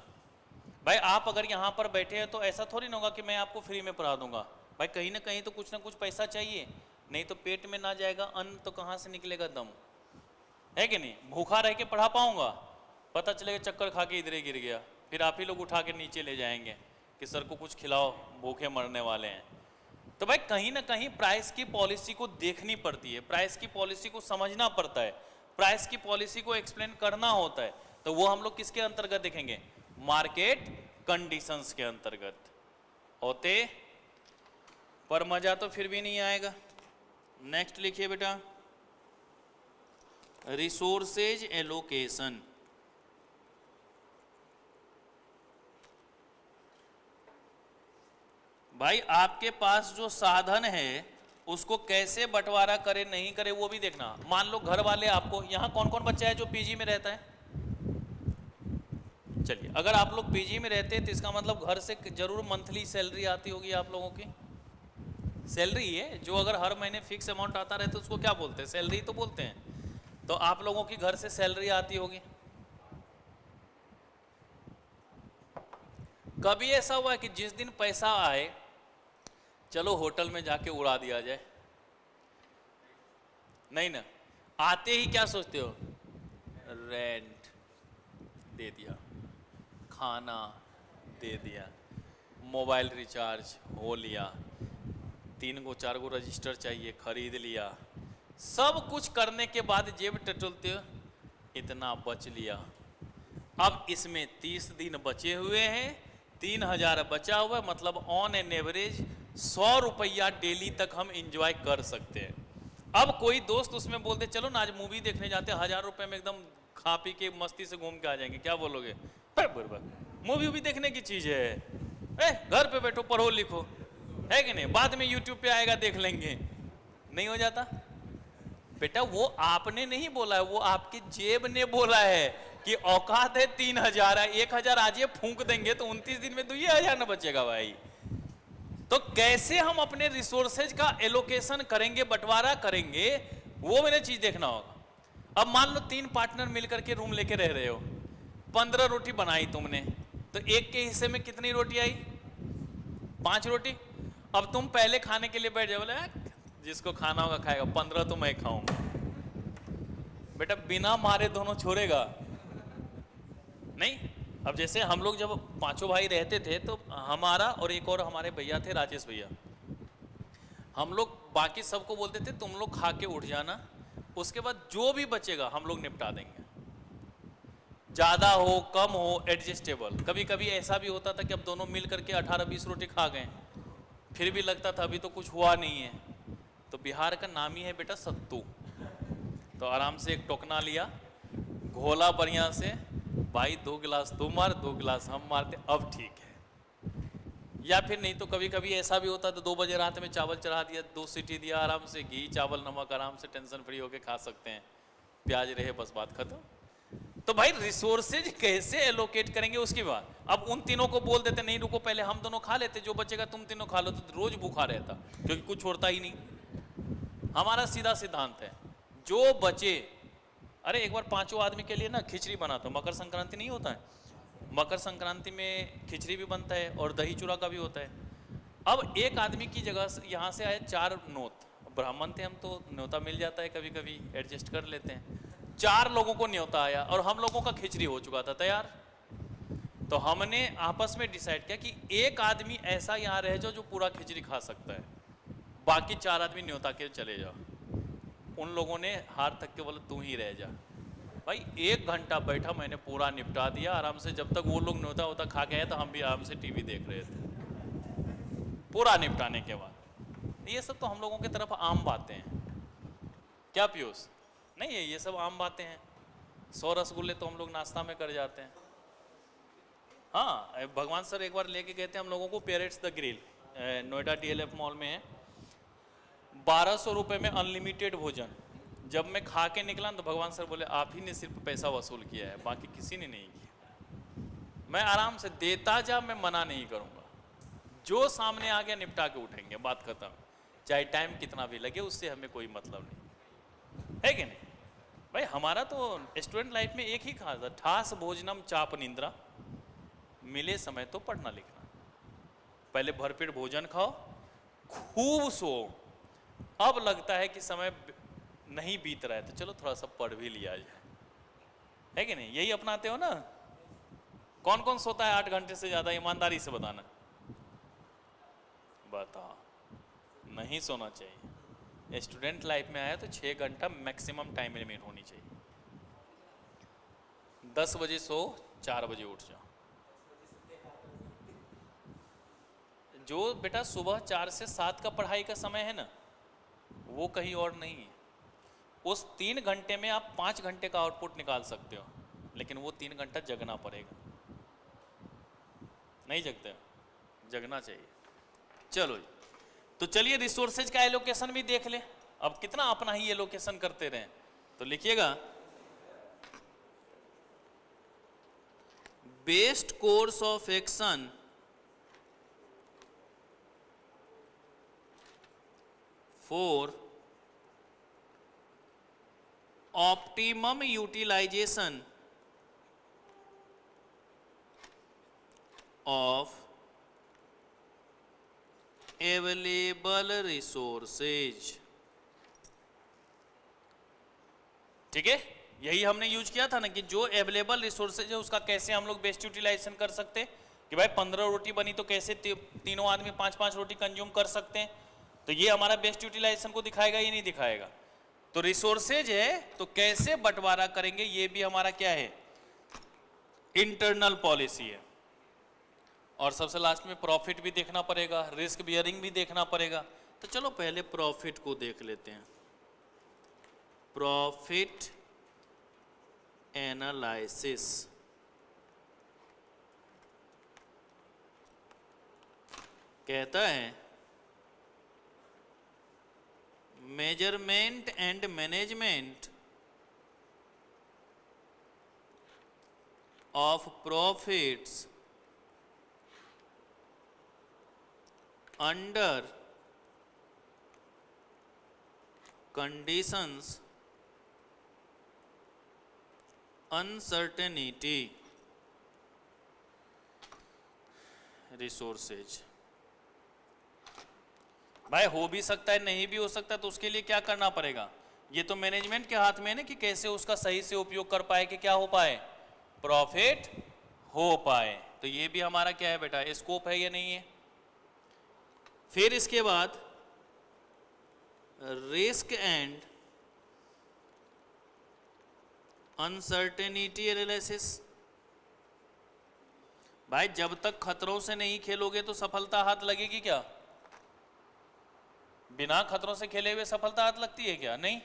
भाई आप अगर यहाँ पर बैठे हैं तो ऐसा थोड़ी ना होगा कि मैं आपको फ्री में पढ़ा दूंगा। भाई कहीं ना कहीं तो कुछ ना कुछ पैसा चाहिए, नहीं तो पेट में ना जाएगा अन्न तो कहाँ से निकलेगा दम, है कि नहीं। भूखा रह के पढ़ा पाऊंगा, पता चलेगा चक्कर खा के इधर ही गिर गया, फिर आप ही लोग उठा के नीचे ले जाएंगे कि सर को कुछ खिलाओ, भूखे मरने वाले हैं। तो भाई कहीं ना कहीं प्राइस की पॉलिसी को देखनी पड़ती है, प्राइस की पॉलिसी को समझना पड़ता है, प्राइस की पॉलिसी को एक्सप्लेन करना होता है। तो वो हम लोग किसके अंतर्गत देखेंगे, मार्केट कंडीशंस के अंतर्गत होते। पर मजा तो फिर भी नहीं आएगा। नेक्स्ट लिखिए बेटा, रिसोर्सेज एलोकेशन। भाई आपके पास जो साधन है उसको कैसे बंटवारा करे नहीं करे वो भी देखना। मान लो घर वाले आपको, यहाँ कौन कौन बच्चा है जो पीजी में रहता है, चलिए अगर आप लोग पीजी में रहते हैं तो इसका मतलब घर से जरूर मंथली सैलरी आती होगी आप लोगों की। सैलरी है जो अगर हर महीने फिक्स अमाउंट आता रहे तो उसको क्या बोलते हैं, सैलरी तो बोलते हैं। तो आप लोगों की घर से सैलरी आती होगी। कभी ऐसा हुआ है कि जिस दिन पैसा आए चलो होटल में जाके उड़ा दिया जाए, नहीं ना, आते ही क्या सोचते हो, रेंट दे दिया, खाना दे दिया, मोबाइल रिचार्ज हो लिया, 3 गो 4 गो रजिस्टर चाहिए खरीद लिया। सब कुछ करने के बाद जेब टटोलते हो, इतना बच लिया। अब इसमें 30 दिन बचे हुए हैं, 3000 बचा हुआ है, मतलब ऑन एन एवरेज 100 रुपया डेली तक हम इंजॉय कर सकते हैं। अब कोई दोस्त उसमें बोलते चलो ना आज मूवी देखने जाते हैं, 1000 रुपये में एकदम खा पी के मस्ती से घूम के आ जाएंगे, क्या बोलोगे, मूवी भी देखने की चीज है, घर पे बैठो पढ़ो लिखो, है कि नहीं, बाद में यूट्यूब पे आएगा देख लेंगे। नहीं हो जाता बेटा, वो आपने नहीं बोला है, वो आपकी जेब ने बोला है कि औकात है 3,000 है, 1,000 आज ये फूंक देंगे तो 29 दिन में तो ये 1,000 ना बचेगा भाई। तो कैसे हम अपने रिसोर्सेज का एलोकेशन करेंगे, बंटवारा करेंगे, वो मैंने चीज देखना होगा। अब मान लो 3 पार्टनर मिलकर के रूम लेके रह रहे हो, 15 रोटी बनाई तुमने, तो एक के हिस्से में कितनी रोटी आई? 5 रोटी। अब तुम पहले खाने के लिए बैठ जाओ, बोले जिसको खाना होगा खाएगा, 15 तो मैं खाऊंगा। बेटा बिना मारे दोनों छोड़ेगा नहीं। अब जैसे हम लोग जब पांचों भाई रहते थे तो हमारा और एक और हमारे भैया थे, राजेश भैया, हम लोग बाकी सबको बोलते थे तुम लोग खा के उठ जाना, उसके बाद जो भी बचेगा हम लोग निपटा देंगे, ज्यादा हो कम हो एडजस्टेबल। कभी कभी ऐसा भी होता था कि अब दोनों मिल करके 18-20 रोटी खा गए, फिर भी लगता था अभी तो कुछ हुआ नहीं है। तो बिहार का नाम ही है बेटा सत्तू। तो आराम से एक टोकना लिया, घोला बढ़िया से, भाई 2 गिलास तू मार 2 गिलास हम मारते, अब ठीक है। या फिर नहीं तो कभी कभी ऐसा भी होता तो 2 बजे रात में चावल चढ़ा दिया, 2 सीटी दिया, आराम से घी चावल नमक आराम से टेंशन फ्री होके खा सकते हैं, प्याज रहे बस बात खत्म। तो भाई रिसोर्सेज कैसे एलोकेट करेंगे उसकी बात। अब उन तीनों को बोल देते नहीं रुको पहले हम दोनों खा लेते, जो बचेगा तुम तीनों खा लो, तो रोज भूखा रहता, क्योंकि कुछ छोड़ता ही नहीं। हमारा सीधा सिद्धांत है जो बचे। अरे एक बार 5 आदमी के लिए ना खिचड़ी बना था, मकर संक्रांति नहीं होता है, मकर संक्रांति में खिचड़ी भी बनता है और दही चूड़ा का भी होता है। अब एक आदमी की जगह यहाँ से आए 4 नोत, ब्राह्मण थे हम तो न्योता मिल जाता है, कभी कभी एडजस्ट कर लेते हैं। 4 लोगों को न्योता आया और हम लोगों का खिचड़ी हो चुका था तैयार। तो हमने आपस में डिसाइड किया कि एक आदमी ऐसा यहाँ रह जाओ जो पूरा खिचड़ी खा सकता है, बाकी 4 आदमी न्योता के चले जाओ। उन लोगों ने हार तक के बोला तू ही रह जा। भाई 1 घंटा बैठा, मैंने पूरा निपटा दिया आराम से। जब तक वो लोग न्योता होता खा गए तो हम भी आराम से टीवी देख रहे थे पूरा निपटाने के बाद। ये सब तो हम लोगों की तरफ आम बातें हैं, क्या पीयूष? नहीं है, ये सब आम बातें हैं। 100 रसगुल्ले तो हम लोग नाश्ता में कर जाते हैं। हाँ भगवान सर एक बार लेके गए थे हम लोगों को parades the grill, Noida DLF mall में है, 1200 रुपये में अनलिमिटेड भोजन। जब मैं खा के निकला तो भगवान सर बोले आप ही ने सिर्फ पैसा वसूल किया है, बाकी किसी ने नहीं किया। मैं आराम से देता जा, मैं मना नहीं करूँगा, जो सामने आ गया निपटा के उठेंगे, बात खत्म। चाहे टाइम कितना भी लगे उससे हमें कोई मतलब नहीं है कि नहीं भाई। हमारा तो स्टूडेंट लाइफ में एक ही कहा था, ठास भोजनम चाप निंद्रा, मिले समय तो पढ़ना लिखना। पहले भरपेट भोजन खाओ, खूब सो। अब लगता है कि समय नहीं बीत रहा है तो चलो थोड़ा सा पढ़ भी लिया जाए, है कि नहीं? यही अपनाते हो ना? कौन कौन सोता है 8 घंटे से ज्यादा? ईमानदारी से बताना। बता, नहीं सोना चाहिए। स्टूडेंट लाइफ में आया तो 6 घंटा मैक्सिमम टाइम लिमिट होनी चाहिए। 10 बजे सो, 4 बजे उठ जाओ। जो बेटा सुबह 4 से 7 का पढ़ाई का समय है ना, वो कहीं और नहीं है। उस 3 घंटे में आप 5 घंटे का आउटपुट निकाल सकते हो, लेकिन वो 3 घंटा जगना पड़ेगा। नहीं जगते हो, जगना चाहिए। चलो तो चलिए रिसोर्सेज का एलोकेशन भी देख ले। अब कितना अपना ही एलोकेशन करते रहे, तो लिखिएगा best course of action for optimum utilisation of available resources. ठीक है, यही हमने यूज किया था ना कि जो अवेलेबल रिसोर्सेज है उसका कैसे हम लोग बेस्ट यूटिलाइजेशन कर सकते हैं। कि भाई 15 रोटी बनी तो कैसे तीनों आदमी 5-5 रोटी कंज्यूम कर सकते हैं। तो ये हमारा बेस्ट यूटिलाइजेशन को दिखाएगा, ये नहीं दिखाएगा। तो रिसोर्सेज है तो कैसे बंटवारा करेंगे, ये भी हमारा क्या है, इंटरनल पॉलिसी है। और सबसे लास्ट में प्रॉफिट भी देखना पड़ेगा, रिस्क बियरिंग भी देखना पड़ेगा। तो चलो पहले प्रॉफिट को देख लेते हैं। प्रॉफिट एनालिसिस कहता है measurement and management of profits under conditions uncertainty resources। भाई हो भी सकता है, नहीं भी हो सकता, तो उसके लिए क्या करना पड़ेगा? ये तो मैनेजमेंट के हाथ में है ना कि कैसे उसका सही से उपयोग कर पाए कि क्या हो पाए, प्रॉफिट हो पाए। तो ये भी हमारा क्या है बेटा, स्कोप है या नहीं है। फिर इसके बाद रिस्क एंड अनसर्टेनिटी एनालिसिस। भाई जब तक खतरों से नहीं खेलोगे तो सफलता हाथ लगेगी क्या? बिना खतरों से खेले हुए सफलता हाथ लगती है क्या? नहीं।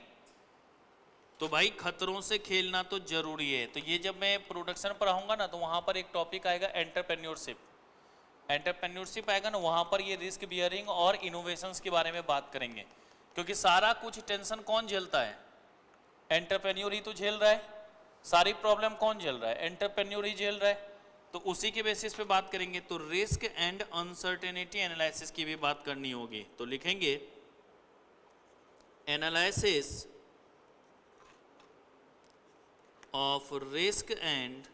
तो भाई खतरों से खेलना तो जरूरी है। तो ये जब मैं प्रोडक्शन पर आऊंगा ना, तो वहां पर एक टॉपिक आएगा एंटरप्रेन्योरशिप। एंटरप्रेन्योरशिप आएगा ना, वहां पर ये रिस्क बियरिंग और इनोवेशंस के बारे में बात करेंगे। क्योंकि सारा कुछ टेंशन कौन झेलता है? एंटरप्रेन्योर ही तो झेल रहा है। सारी प्रॉब्लम कौन झेल रहा है? एंटरप्रेन्योर ही झेल रहा है। तो उसी के बेसिस पे बात करेंगे। तो रिस्क एंड अनसर्टेनिटी एनालिसिस की भी बात करनी होगी। तो लिखेंगे analysis of risk and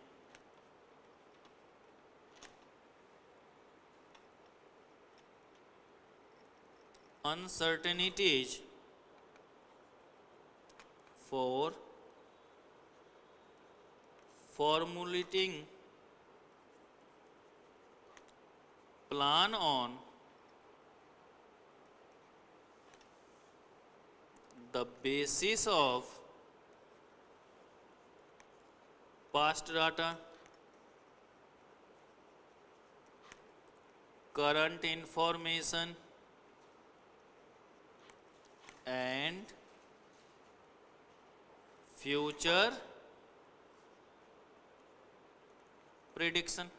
uncertainties for formulating plan on the basis of past data, current information and future prediction.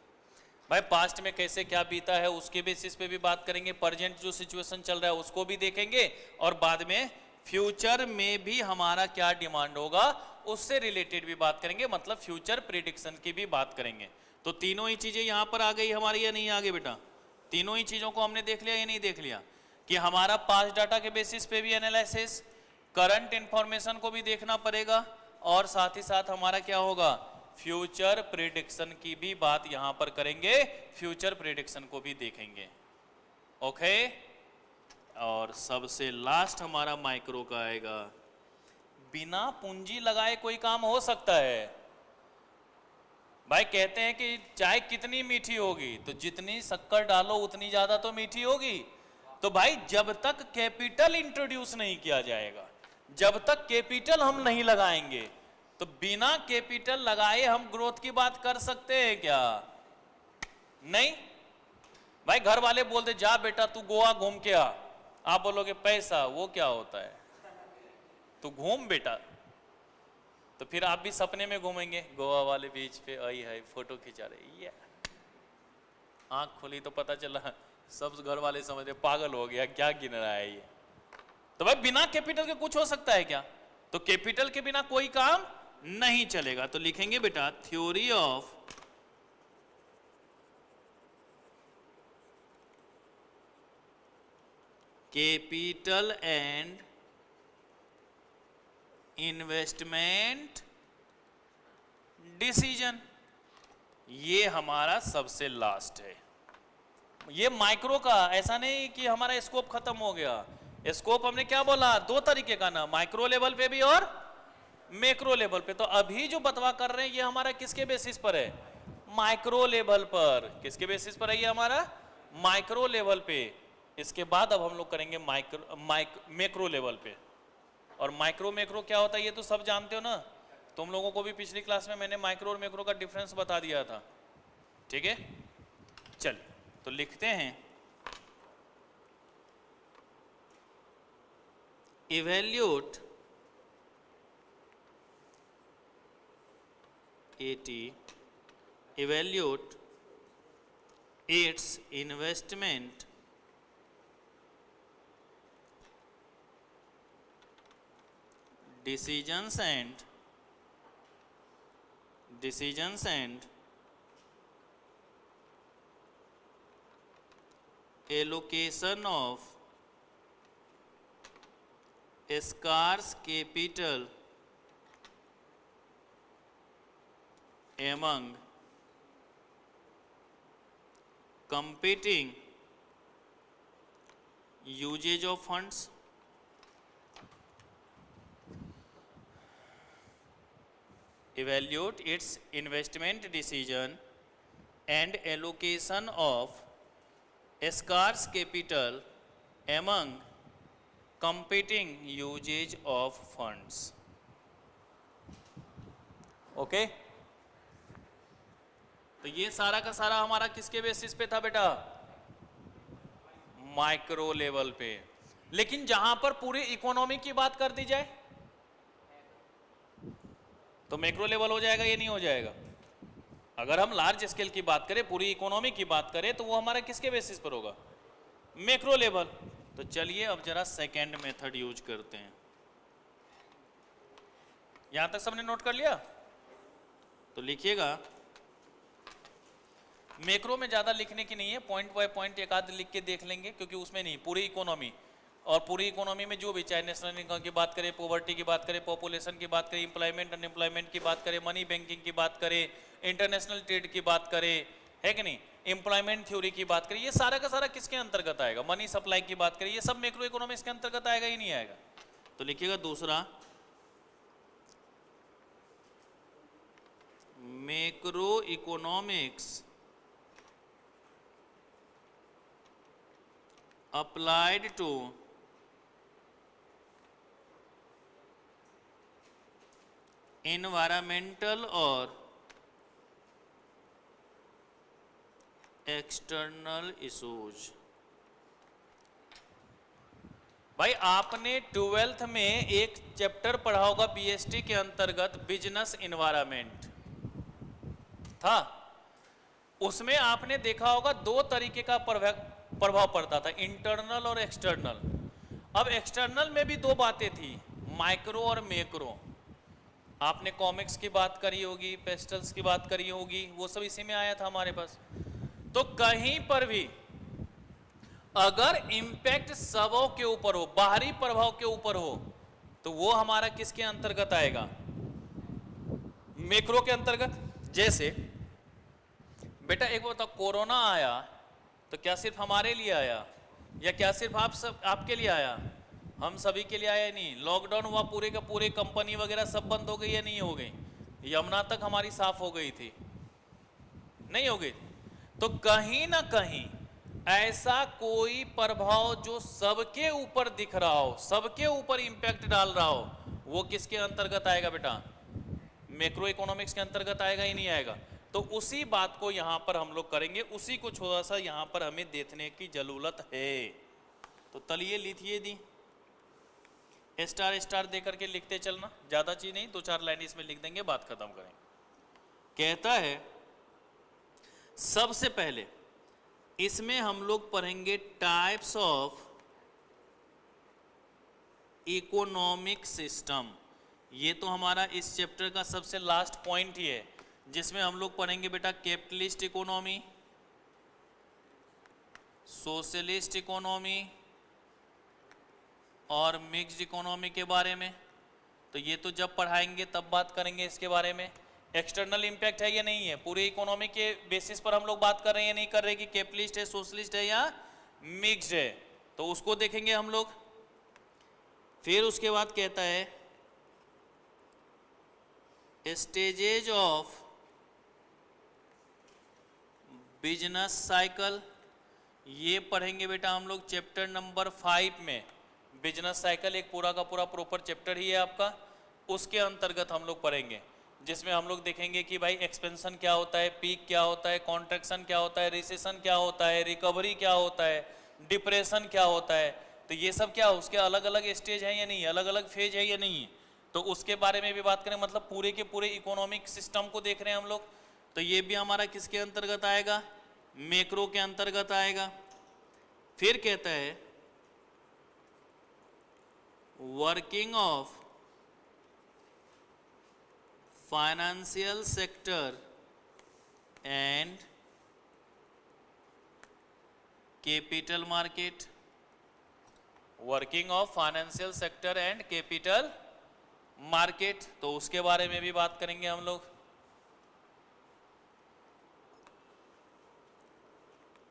भाई पास्ट में कैसे क्या बीता है उसके बेसिस पे भी बात करेंगे, प्रेजेंट जो सिचुएशन चल रहा है उसको भी देखेंगे, और बाद में फ्यूचर में भी हमारा क्या डिमांड होगा उससे रिलेटेड भी बात करेंगे, मतलब फ्यूचर प्रिडिक्शन की भी बात करेंगे। तो तीनों ही चीजें यहां पर आ गई हमारी या नहीं आ गई बेटा? तीनों ही चीजों को हमने देख लिया या नहीं देख लिया? कि हमारा पास्ट डाटा के बेसिस पे भी एनालिसिस, करंट इंफॉर्मेशन को भी देखना पड़ेगा, और साथ ही साथ हमारा क्या होगा, फ्यूचर प्रिडिक्शन की भी बात यहां पर करेंगे, फ्यूचर प्रिडिक्शन को भी देखेंगे। ओके। और सबसे लास्ट हमारा माइक्रो का आएगा, बिना पूंजी लगाए कोई काम हो सकता है। भाई कहते हैं कि चाय कितनी मीठी होगी, तो जितनी शक्कर डालो उतनी ज्यादा तो मीठी होगी। तो भाई जब तक कैपिटल इंट्रोड्यूस नहीं किया जाएगा, जब तक कैपिटल हम नहीं लगाएंगे, तो बिना कैपिटल लगाए हम ग्रोथ की बात कर सकते हैं क्या? नहीं। भाई घर वाले बोलते जा बेटा तू गोवा घूम के आ, आप बोलोगे पैसा वो क्या होता है, तू घूम बेटा। तो फिर आप भी सपने में घूमेंगे गोवा वाले बीच पे, आई है फोटो खिंचा रहे, आंख खोली तो पता चला सब घर वाले समझ रहे पागल हो गया, क्या गिन रहा है ये। तो भाई बिना कैपिटल के कुछ हो सकता है क्या? तो कैपिटल के बिना कोई काम नहीं चलेगा। तो लिखेंगे बेटा theory of capital and investment decision, ये हमारा सबसे लास्ट है। ये माइक्रो का, ऐसा नहीं कि हमारा स्कोप खत्म हो गया। स्कोप हमने क्या बोला, दो तरीके का ना, माइक्रो लेवल पे भी और मैक्रो लेवल पे। तो अभी जो बतवा कर रहे हैं ये हमारा किसके बेसिस पर है, माइक्रो लेवल पर। किसके बेसिस पर है ये हमारा, माइक्रो लेवल पे। इसके बाद अब हम लोग करेंगे मैक्रो लेवल पे। और माइक्रो मैक्रो क्या होता है ये तो सब जानते हो ना, तुम लोगों को भी पिछली क्लास में मैंने माइक्रो और मैक्रो का डिफरेंस बता दिया था। ठीक है, चल तो लिखते हैं इवैल्यूट evaluate its investment decisions and allocation of scarce capital among competing usage of funds. Evaluate its investment decision and allocation of scarce capital among competing usage of funds. Okay तो ये सारा का सारा हमारा किसके बेसिस पे था बेटा? माइक्रो लेवल पे। लेकिन जहां पर पूरी इकोनॉमी की बात कर दी जाए तो मैक्रो लेवल हो जाएगा या नहीं हो जाएगा? अगर हम लार्ज स्केल की बात करें, पूरी इकोनॉमी की बात करें, तो वो हमारा किसके बेसिस पर होगा? Macro level. तो चलिए अब जरा सेकेंड मेथड यूज करते हैं। यहां तक सबने नोट कर लिया? तो लिखिएगा, मैक्रो में ज्यादा लिखने की नहीं है, पॉइंट बाय पॉइंट एक आध लिख के देख लेंगे, क्योंकि उसमें नहीं, पूरी इकोनॉमी, और पूरी इकोनॉमी में जो भी, चाहे नेशनल इनकम की बात करें, पॉवर्टी की बात करें, पॉपुलेशन की बात करें, एम्प्लॉयमेंट अनएम्प्लॉयमेंट की बात करें, मनी बैंकिंग की बात करें, इंटरनेशनल ट्रेड की बात करें, है कि नहीं, एम्प्लॉयमेंट थ्योरी की बात करें, ये सारा का सारा किसके अंतर्गत आएगा? मनी सप्लाई की बात करें, ये सब मैक्रो इकोनॉमिक्स के अंतर्गत आएगा ही नहीं आएगा? तो लिखिएगा दूसरा, macro economics applied to environmental or external issues। भाई आपने 12th में एक चैप्टर पढ़ा होगा बीएसटी के अंतर्गत, बिजनेस इन्वायरमेंट था। उसमें आपने देखा होगा दो तरीके का प्रभाव पड़ता था, इंटरनल और एक्सटर्नल। अब एक्सटर्नल में भी दो बातें थी, माइक्रो और मैक्रो। आपने कॉमिक्स की बात करी होगी, पेस्टल्स की बात करी होगी, वो सब इसी में आया था हमारे पास। तो कहीं पर भी अगर इंपैक्ट सबों के ऊपर हो, बाहरी प्रभाव के ऊपर हो, तो वो हमारा किसके अंतर्गत आएगा? मैक्रो के अंतर्गत। जैसे बेटा एक बताओ, कोरोना आया तो क्या सिर्फ हमारे लिए आया, या क्या सिर्फ आपके लिए आया? हम सभी के लिए आया नहीं। लॉकडाउन हुआ, पूरे का पूरे कंपनी वगैरह सब बंद हो गई या नहीं हो गई? यमुना तक हमारी साफ हो गई थी, नहीं हो गई? तो कहीं ना कहीं ऐसा कोई प्रभाव जो सबके ऊपर दिख रहा हो, सबके ऊपर इंपैक्ट डाल रहा हो, वो किसके अंतर्गत आएगा बेटा? मैक्रो इकोनॉमिक्स के अंतर्गत आएगा ही नहीं आएगा? तो उसी बात को यहां पर हम लोग करेंगे, उसी को थोड़ा सा यहां पर हमें देखने की जरूरत है। तो तलिए लिखिए दी, स्टार स्टार दे करके लिखते चलना, ज्यादा चीज नहीं, दो चार लाइन इसमें लिख देंगे, बात खत्म करेंगे। कहता है सबसे पहले इसमें हम लोग पढ़ेंगे टाइप्स ऑफ इकोनॉमिक सिस्टम। ये तो हमारा इस चैप्टर का सबसे लास्ट पॉइंट ही है, जिसमें हम लोग पढ़ेंगे बेटा कैपिटलिस्ट इकोनॉमी, सोशलिस्ट इकोनॉमी और मिक्स्ड इकोनॉमी के बारे में। तो ये तो जब पढ़ाएंगे तब बात करेंगे इसके बारे में। एक्सटर्नल इंपैक्ट है या नहीं है, पूरे इकोनॉमी के बेसिस पर हम लोग बात कर रहे हैं या नहीं कर रहे कि कैपिटलिस्ट है, सोशलिस्ट है या मिक्स्ड है, तो उसको देखेंगे हम लोग। फिर उसके बाद कहता है स्टेजेज ऑफ बिजनेस साइकिल, ये पढ़ेंगे बेटा हम लोग चैप्टर नंबर 5 में। बिजनेस साइकिल एक पूरा का पूरा प्रॉपर चैप्टर ही है आपका, उसके अंतर्गत हम लोग पढ़ेंगे, जिसमें हम लोग देखेंगे कि भाई एक्सपेंशन क्या होता है, पीक क्या होता है, कॉन्ट्रैक्शन क्या होता है, रिसेशन क्या होता है, रिकवरी क्या होता है, डिप्रेशन क्या होता है। तो ये सब क्या, उसके अलग अलग स्टेज है या नहीं, अलग अलग फेज है या नहीं, तो उसके बारे में भी बात करें। मतलब पूरे के पूरे इकोनॉमिक सिस्टम को देख रहे हैं हम लोग। तो ये भी हमारा किसके अंतर्गत आएगा? मैक्रो के अंतर्गत आएगा। फिर कहता है working of financial sector and capital market, working of financial sector and capital market, तो उसके बारे में भी बात करेंगे हम लोग।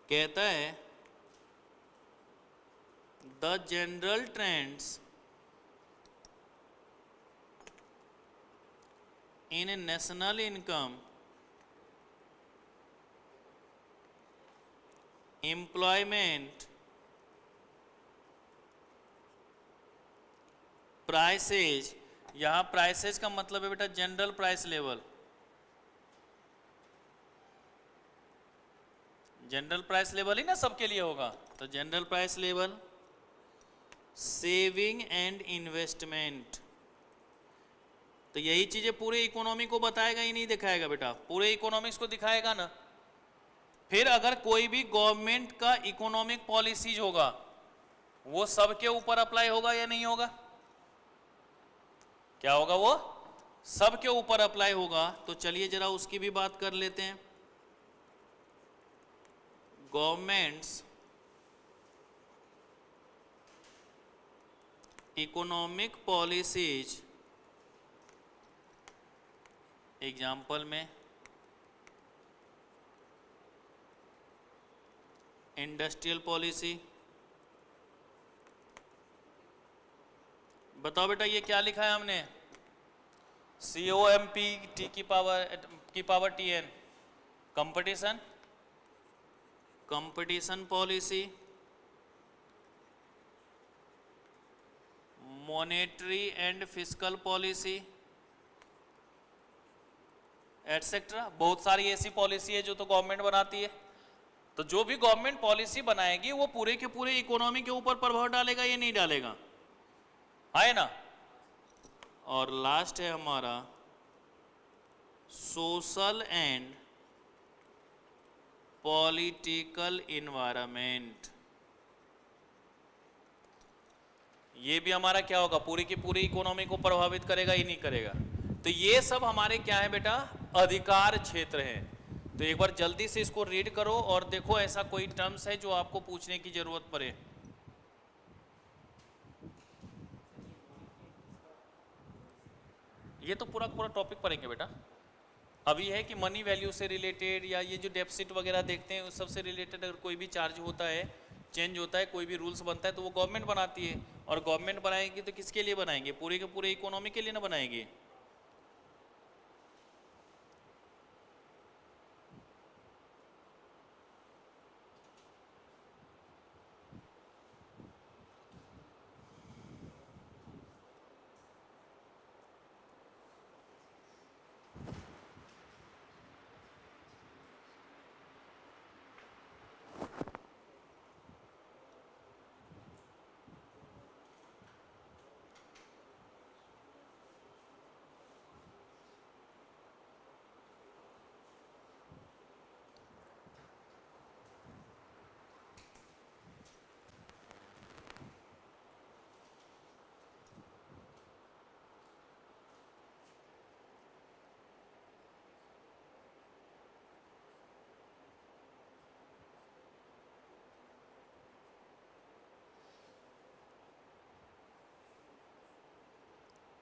कहता है the general trends in national income, employment, prices, यहां प्राइसेज का मतलब है बेटा general price level, general price level ही ना सबके लिए होगा, तो general price level, saving and investment, तो यही चीजें पूरे इकोनॉमी को बताएगा ही नहीं दिखाएगा बेटा, पूरे इकोनॉमिक्स को दिखाएगा ना। फिर अगर कोई भी गवर्नमेंट का इकोनॉमिक पॉलिसीज होगा वो सबके ऊपर अप्लाई होगा या नहीं होगा, क्या होगा, वो सबके ऊपर अप्लाई होगा। तो चलिए जरा उसकी भी बात कर लेते हैं। गवर्नमेंट्स इकोनॉमिक पॉलिसीज, एग्जाम्पल में इंडस्ट्रियल पॉलिसी, बताओ बेटा ये क्या लिखा है हमने, COMP T की power TN, competition policy, monetary and fiscal policy etcetera, बहुत सारी ऐसी पॉलिसी है जो तो गवर्नमेंट बनाती है। तो जो भी गवर्नमेंट पॉलिसी बनाएगी वो पूरे के पूरे इकोनॉमी के ऊपर प्रभाव डालेगा या नहीं डालेगा, है ना। और लास्ट है हमारा सोशल एंड पॉलिटिकल इन्वायरमेंट, ये भी हमारा क्या होगा, पूरी की पूरी इकोनॉमी को प्रभावित करेगा ही नहीं करेगा। तो ये सब हमारे क्या है बेटा, अधिकार क्षेत्र हैं। तो एक बार जल्दी से इसको रीड करो और देखो ऐसा कोई टर्म्स है जो आपको पूछने की जरूरत पड़े। ये तो पूरा पूरा टॉपिक पढ़ेंगे बेटा। अभी है कि मनी वैल्यू से रिलेटेड या ये जो डेफिसिट वगैरह देखते हैं उस सब से रिलेटेड अगर कोई भी चार्ज होता है, चेंज होता है, कोई भी रूल्स बनता है तो वो गवर्नमेंट बनाती है। और गवर्नमेंट बनाएगी तो किसके लिए बनाएंगे, पूरे के पूरे इकोनॉमी के लिए ना बनाएगी।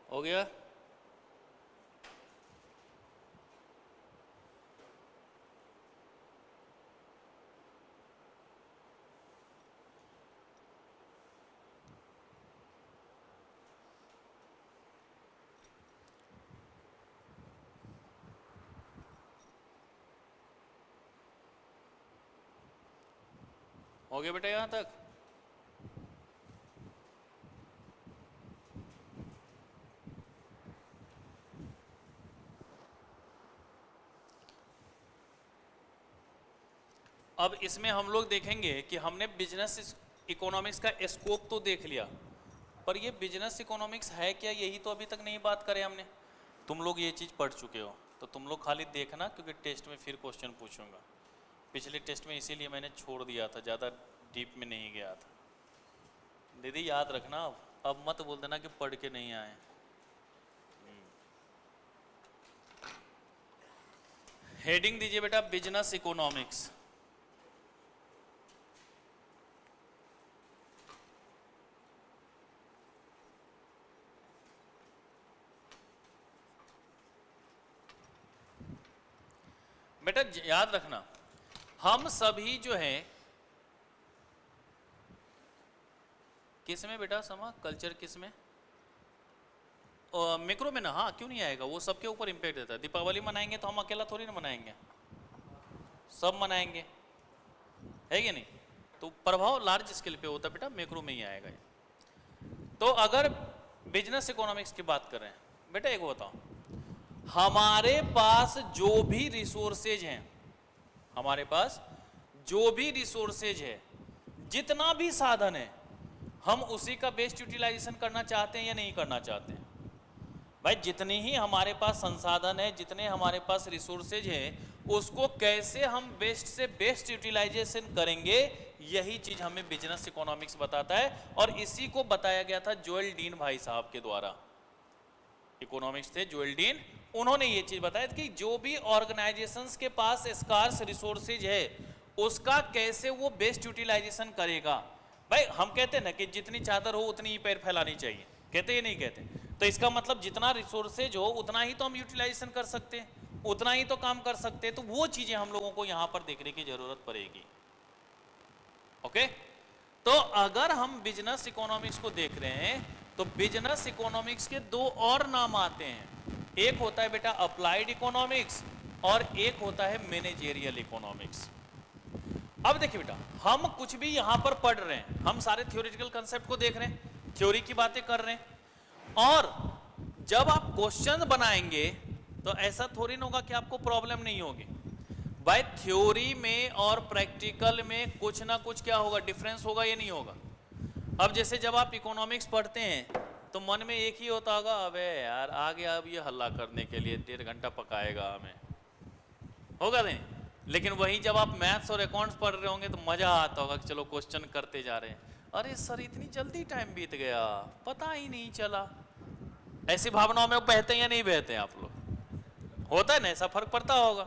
हो गया। हो गया बेटा यहां तक। अब इसमें हम लोग देखेंगे कि हमने बिजनेस इकोनॉमिक्स का स्कोप तो देख लिया, पर ये बिजनेस इकोनॉमिक्स है क्या, यही तो अभी तक नहीं बात करें हमने। तुम लोग ये चीज़ पढ़ चुके हो तो तुम लोग खाली देखना, क्योंकि टेस्ट में फिर क्वेश्चन पूछूंगा। पिछले टेस्ट में इसीलिए मैंने छोड़ दिया था, ज़्यादा डीप में नहीं गया था। दीदी याद रखना, अब मत बोल देना कि पढ़ के नहीं आए। हेडिंग दीजिए बेटा बिजनेस इकोनॉमिक्स। बेटा याद रखना, हम सभी जो है किस में बेटा समा, कल्चर किस में, मैक्रो में ना। हाँ क्यों नहीं आएगा, वो सबके ऊपर इम्पैक्ट देता है। दीपावली मनाएंगे तो हम अकेला थोड़ी ना मनाएंगे, सब मनाएंगे, है कि नहीं। तो प्रभाव लार्ज स्केल पे होता है बेटा, मैक्रो में ही आएगा ये। तो अगर बिजनेस इकोनॉमिक्स की बात कर रहे हैं बेटा, एक बताओ, हमारे पास जो भी रिसोर्सेज हैं, हमारे पास जो भी रिसोर्सेज है, जितना भी साधन है, हम उसी का बेस्ट यूटिलाइजेशन करना चाहते हैं या नहीं करना चाहते हैं। भाई जितने ही हमारे पास संसाधन है, जितने हमारे पास रिसोर्सेज हैं, उसको कैसे हम बेस्ट से बेस्ट यूटिलाइजेशन करेंगे, यही चीज हमें बिजनेस इकोनॉमिक्स बताता है। और इसी को बताया गया था जोएल डीन भाई साहब के द्वारा, इकोनॉमिक्स थे जोएल डीन, उन्होंने ये चीज बताया कि जो भी ऑर्गेनाइजेशंस के पास स्कार्स रिसोर्सेज है, उसका कैसे वो बेस्ट यूटिलाइजेशन करेगा। भाई हम कहते हैं ना कि जितनी चादर हो उतनी ही पैर फैलानी चाहिए, कहते ही नहीं कहते। तो इसका मतलब जितना रिसोर्सेज हो उतना ही तो हम यूटिलाइजेशन कर सकते हैं, उतना ही तो काम कर सकते हैं। तो वो चीजें हम लोगों को यहां पर देखने की जरूरत पड़ेगी। ओके, तो अगर हम बिजनेस इकोनॉमिक्स को देख रहे हैं तो बिजनेस इकोनॉमिक्स के दो और नाम आते हैं, एक होता है बेटा अप्लाइड इकोनॉमिक्स और एक होता है मैनेजेरियल इकोनॉमिक्स। अब देखिए बेटा, हम कुछ भी यहां पर पढ़ रहे हैं, हम सारे थ्योरेटिकल कंसेप्ट को देख रहे हैं, थ्योरी की बातें कर रहे हैं, और जब आप क्वेश्चन बनाएंगे तो ऐसा थोड़ी ना होगा कि आपको प्रॉब्लम नहीं होगी। भाई थ्योरी में और प्रैक्टिकल में कुछ ना कुछ क्या होगा, डिफरेंस होगा या नहीं होगा। अब जैसे जब आप इकोनॉमिक्स पढ़ते हैं तो मन में एक ही होता होगा, अबे यार आ गया अब ये हल्ला करने के लिए, 1.5 घंटा पकाएगा हमें, होगा नहीं। लेकिन वही जब आप मैथ्स और अकाउंट्स पढ़ रहे होंगे तो मजा आता होगा कि चलो क्वेश्चन करते जा रहे हैं, अरे सर इतनी जल्दी टाइम बीत गया, पता ही नहीं चला। ऐसी भावनाओं में बहते हैं या नहीं बहते हैं आप लोग, होता है ना, ऐसा फर्क पड़ता होगा।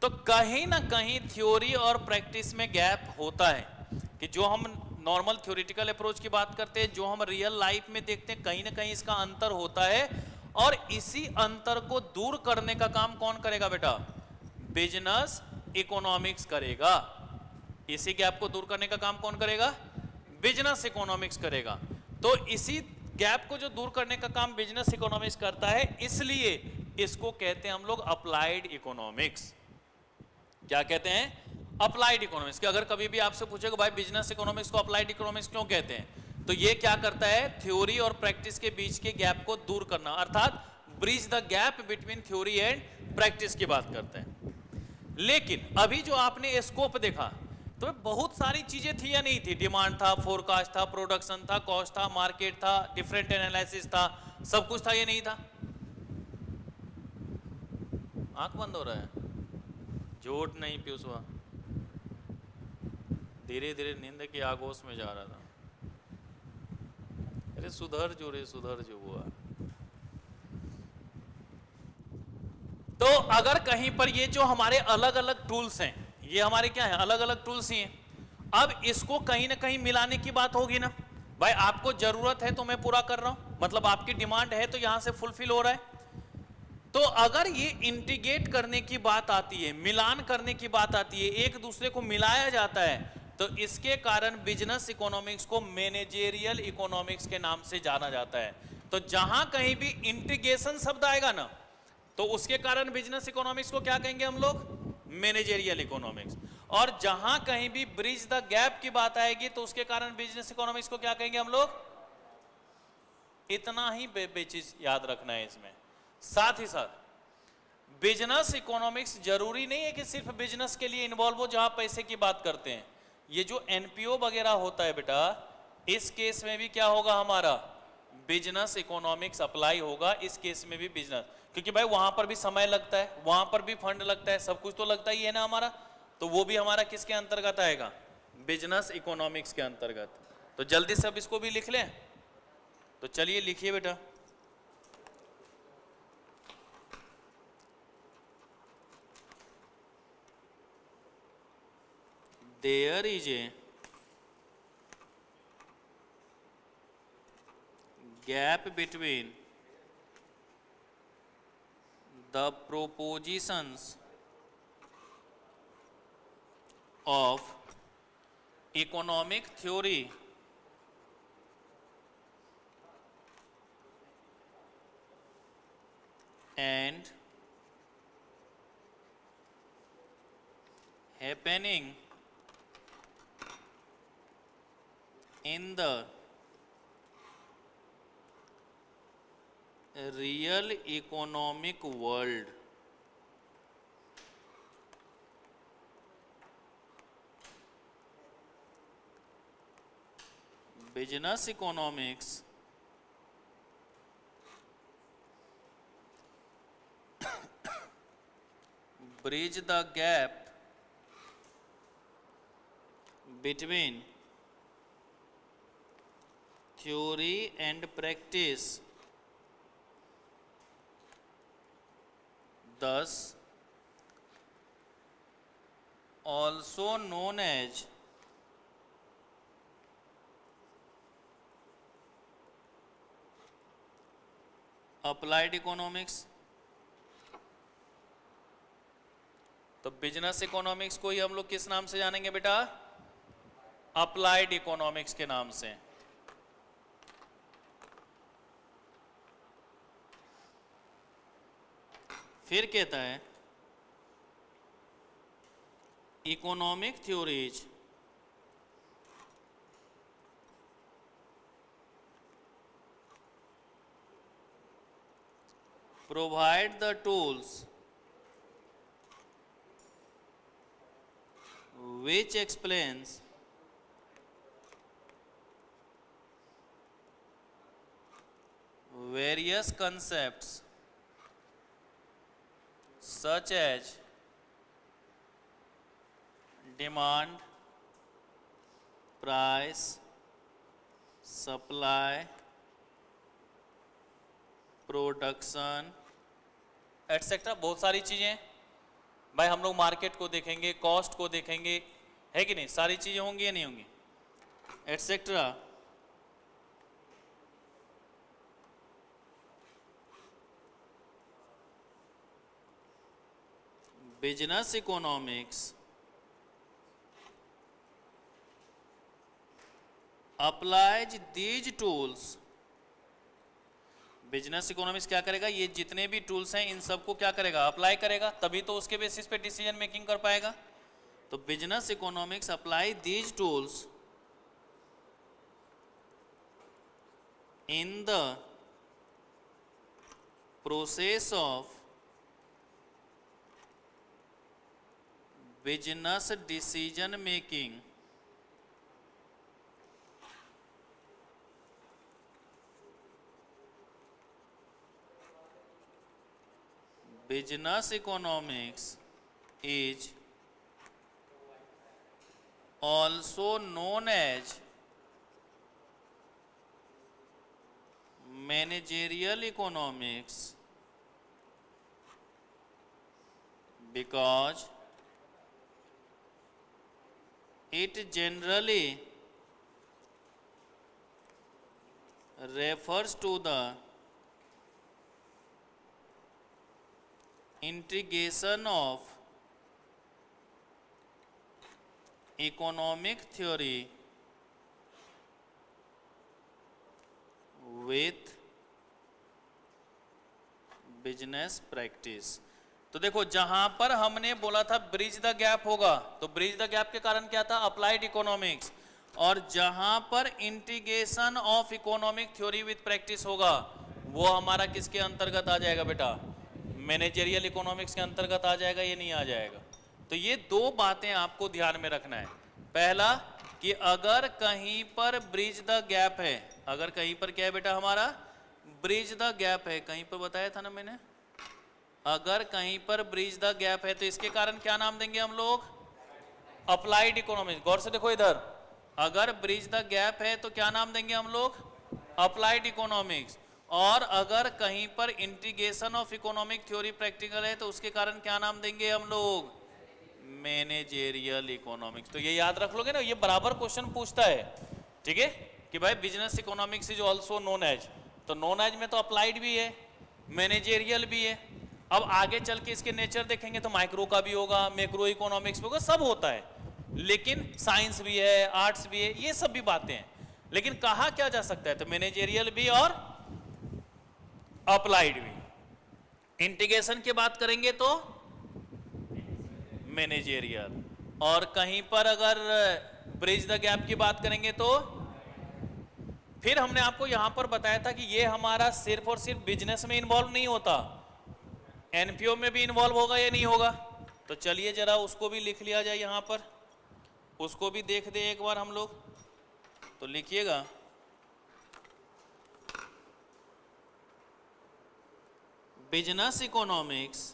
तो कहीं ना कहीं थ्योरी और प्रैक्टिस में गैप होता है कि जो हम नॉर्मल थ्योरेटिकल अप्रोच की बात करते हैं, जो हम रियल लाइफ में देखते हैं, कहीं ना कहीं इसका अंतर होता है। और इसी अंतर को दूर करने का काम कौन करेगा बेटा, बिजनेस इकोनॉमिक्स करेगा। इसी गैप को दूर करने का काम कौन करेगा, बिजनेस इकोनॉमिक्स करेगा। तो इसी गैप को जो दूर करने का काम बिजनेस इकोनॉमिक्स करता है, इसलिए इसको कहते हैं हम लोग अप्लाइड इकोनॉमिक्स। क्या कहते हैं, अप्लाइड इकोनॉमिक्स। कि अगर कभी भी आपसे पूछेगा भाई बिजनेस इकोनॉमिक्स को अप्लाइड इकोनॉमिक्स क्यों कहते हैं, तो ये क्या करता है, थ्योरी और प्रैक्टिस के बीच के गैप को दूर करना, अर्थात bridge the gap between theory and practice की बात करते हैं। लेकिन अभी जो आपने स्कोप देखा तो बहुत सारी चीजें थी या नहीं थी, डिमांड था, फोरकास्ट था, प्रोडक्शन था, कॉस्ट था, मार्केट था, डिफरेंट एनालिसिस था, सब कुछ था या नहीं था। आंख बंद हो रहा है, झूठ नहीं पीयूषवा, धीरे धीरे नींद की आगोश में जा रहा था। अरे सुधर जो रे, सुधर जो हुआ। तो अगर कहीं पर ये जो हमारे अलग अलग टूल्स हैं, ये हमारे क्या है, अलग अलग टूल्स ही हैं। अब इसको कहीं ना कहीं मिलाने की बात होगी ना। भाई आपको जरूरत है तो मैं पूरा कर रहा हूं, मतलब आपकी डिमांड है तो यहां से फुलफिल हो रहा है। तो अगर ये इंटीग्रेट करने की बात आती है, मिलान करने की बात आती है, एक दूसरे को मिलाया जाता है, तो इसके कारण बिजनेस इकोनॉमिक्स को मैनेजेरियल इकोनॉमिक्स के नाम से जाना जाता है। तो जहां कहीं भी इंटीग्रेशन शब्द आएगा ना, तो उसके कारण बिजनेस इकोनॉमिक्स को क्या कहेंगे हम लोग, मैनेजेरियल इकोनॉमिक्स। और जहां कहीं भी ब्रिज द गैप की बात आएगी तो उसके कारण बिजनेस इकोनॉमिक्स को क्या कहेंगे हम लोग। इतना ही चीज याद रखना है इसमें। साथ ही साथ बिजनेस इकोनॉमिक्स जरूरी नहीं है कि सिर्फ बिजनेस के लिए इन्वॉल्व हो, जहां पैसे की बात करते हैं। ये जो एनपीओ वगैरह होता है बेटा, इस केस में भी क्या होगा, हमारा बिजनेस इकोनॉमिक्स अप्लाई होगा। इस केस में भी बिजनेस, क्योंकि भाई वहां पर भी समय लगता है, वहां पर भी फंड लगता है, सब कुछ तो लगता ही है ना हमारा। तो वो भी हमारा किसके अंतर्गत आएगा, बिजनेस इकोनॉमिक्स के अंतर्गत। तो जल्दी से अब इसको भी लिख लें। तो चलिए लिखिए बेटा, there is a gap between the propositions of economic theory and happening in the real economic world. Business economics bridge the gap between theory and practice, thus also known as applied economics. तो business economics को ही हम लोग किस नाम से जानेंगे बेटा? Applied economics के नाम से। फिर कहता है economic theories provide the tools which explains various concepts such as demand, price, supply, production etcetera. बहुत सारी चीजें भाई, हम लोग मार्केट को देखेंगे, कॉस्ट को देखेंगे, है कि नहीं? सारी चीजें होंगी या नहीं होंगी, etcetera. Business economics applies these tools. Business economics क्या करेगा? ये जितने भी टूल्स हैं इन सबको क्या करेगा? अप्लाई करेगा, तभी तो उसके बेसिस पे डिसीजन मेकिंग कर पाएगा। तो business economics apply these tools in the process of business decision making business economics is also known as managerial economics because it generally refers to the integration of economic theory with business practice। तो देखो, जहां पर हमने बोला था bridge the gap होगा, तो bridge the gap के कारण क्या था? Applied economics. और जहां पर integration of economic theory with practice होगा, वो हमारा किसके अंतर्गत आ जाएगा बेटा? मैनेजरियल इकोनॉमिक्स के अंतर्गत आ जाएगा, ये नहीं आ जाएगा। तो ये दो बातें आपको ध्यान में रखना है। पहला कि अगर कहीं पर ब्रिज द गैप है, अगर कहीं पर क्या है बेटा हमारा? ब्रिज द गैप है, कहीं पर बताया था ना मैंने, अगर कहीं पर ब्रिज द गैप है तो इसके कारण क्या नाम देंगे हम लोग? Applied economics. गौर से देखो इधर, अगर ब्रिज द गैप है तो क्या नाम देंगे हम लोग? Applied economics. और अगर कहीं पर integration of economic theory practical है तो उसके कारण क्या नाम देंगे हम लोग? Managerial economics. तो ये याद रख लोगे ना, ये बराबर क्वेश्चन पूछता है, ठीक है, कि भाई business economics is also known as, तो नोन एज में तो अप्लाइड भी है, मैनेजेरियल भी है। अब आगे चल के इसके नेचर देखेंगे तो माइक्रो का भी होगा, मैक्रो इकोनॉमिक्स भी होगा, सब होता है। लेकिन साइंस भी है, आर्ट्स भी है, ये सब भी बातें हैं, लेकिन कहा क्या जा सकता है, तो मैनेजेरियल भी और अप्लाइड भी। इंटीग्रेशन की बात करेंगे तो मैनेजेरियल, और कहीं पर अगर ब्रिज द गैप की बात करेंगे तो फिर हमने आपको यहां पर बताया था कि ये हमारा सिर्फ और सिर्फ बिजनेस में इन्वॉल्व नहीं होता, एनपीओ में भी इन्वॉल्व होगा या नहीं होगा। तो चलिए जरा उसको भी लिख लिया जाए यहां पर, उसको भी देख दे एक बार हम लोग। तो लिखिएगा business economics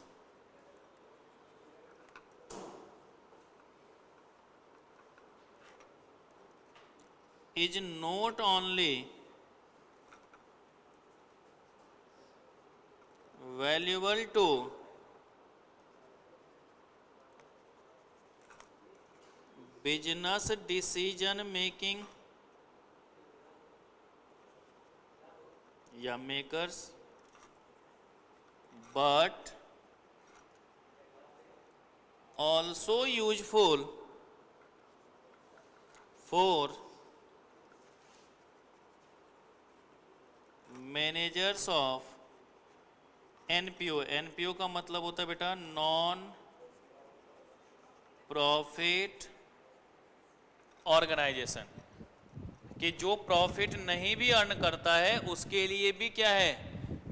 is not only valuable to business decision making या makers, but also useful for managers of NPO. NPO का मतलब होता है बेटा नॉन प्रॉफिट ऑर्गेनाइजेशन, कि जो प्रॉफिट नहीं भी अर्न करता है उसके लिए भी क्या है,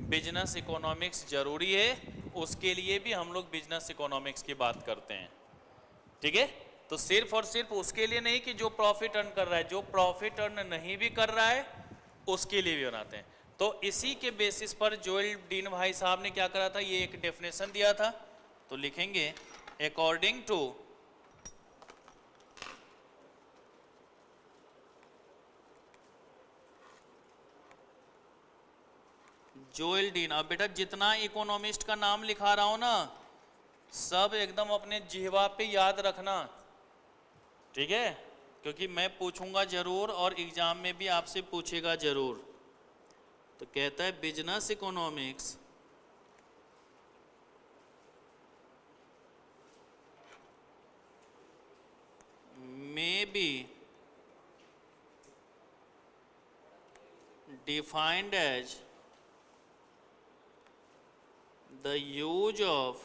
बिजनेस इकोनॉमिक्स जरूरी है, उसके लिए भी हम लोग बिजनेस इकोनॉमिक्स की बात करते हैं। ठीक है, तो सिर्फ और सिर्फ उसके लिए नहीं कि जो प्रॉफिट अर्न कर रहा है, जो प्रॉफिट अर्न नहीं भी कर रहा है उसके लिए भी बनाते हैं। तो इसी के बेसिस पर जोएल डीन भाई साहब ने क्या करा था, ये एक डेफिनेशन दिया था। तो लिखेंगे अकॉर्डिंग टू जोएल डीन। अब बेटा जितना इकोनॉमिस्ट का नाम लिखा रहा हूं ना, सब एकदम अपने जिह्वा पे याद रखना, ठीक है, क्योंकि मैं पूछूंगा जरूर और एग्जाम में भी आपसे पूछेगा जरूर। तो कहता है business economics may be defined as the use of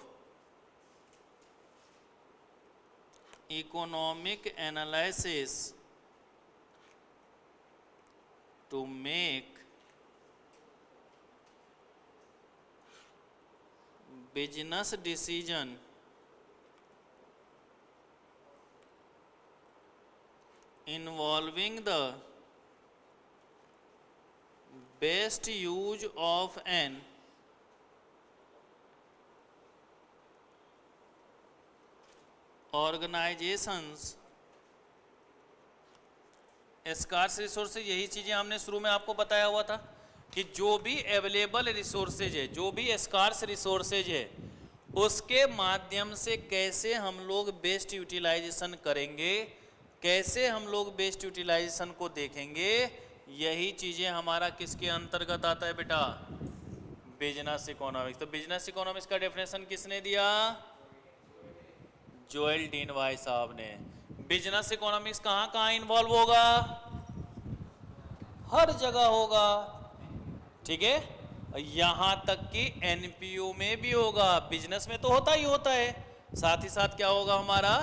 economic analysis to make business decision involving the best use of an organization's scarce resources. यही चीजें हमने शुरू में आपको बताया हुआ था कि जो भी अवेलेबल रिसोर्सेज है, जो भी स्कार्स रिसोर्सेज है, उसके माध्यम से कैसे हम लोग बेस्ट यूटिलाइजेशन करेंगे, कैसे हम लोग बेस्ट यूटिलाइजेशन को देखेंगे, यही चीजें हमारा किसके अंतर्गत आता है बेटा, बिजनेस इकोनॉमिक्स। तो बिजनेस इकोनॉमिक्स का डेफिनेशन किसने दिया, जोएल डीन भाई साहब ने। बिजनेस इकोनॉमिक्स कहां कहां इन्वॉल्व होगा, हर जगह होगा, ठीक है, यहां तक कि एनपीओ में भी होगा। बिजनेस में तो होता ही होता है, साथ ही साथ क्या होगा हमारा,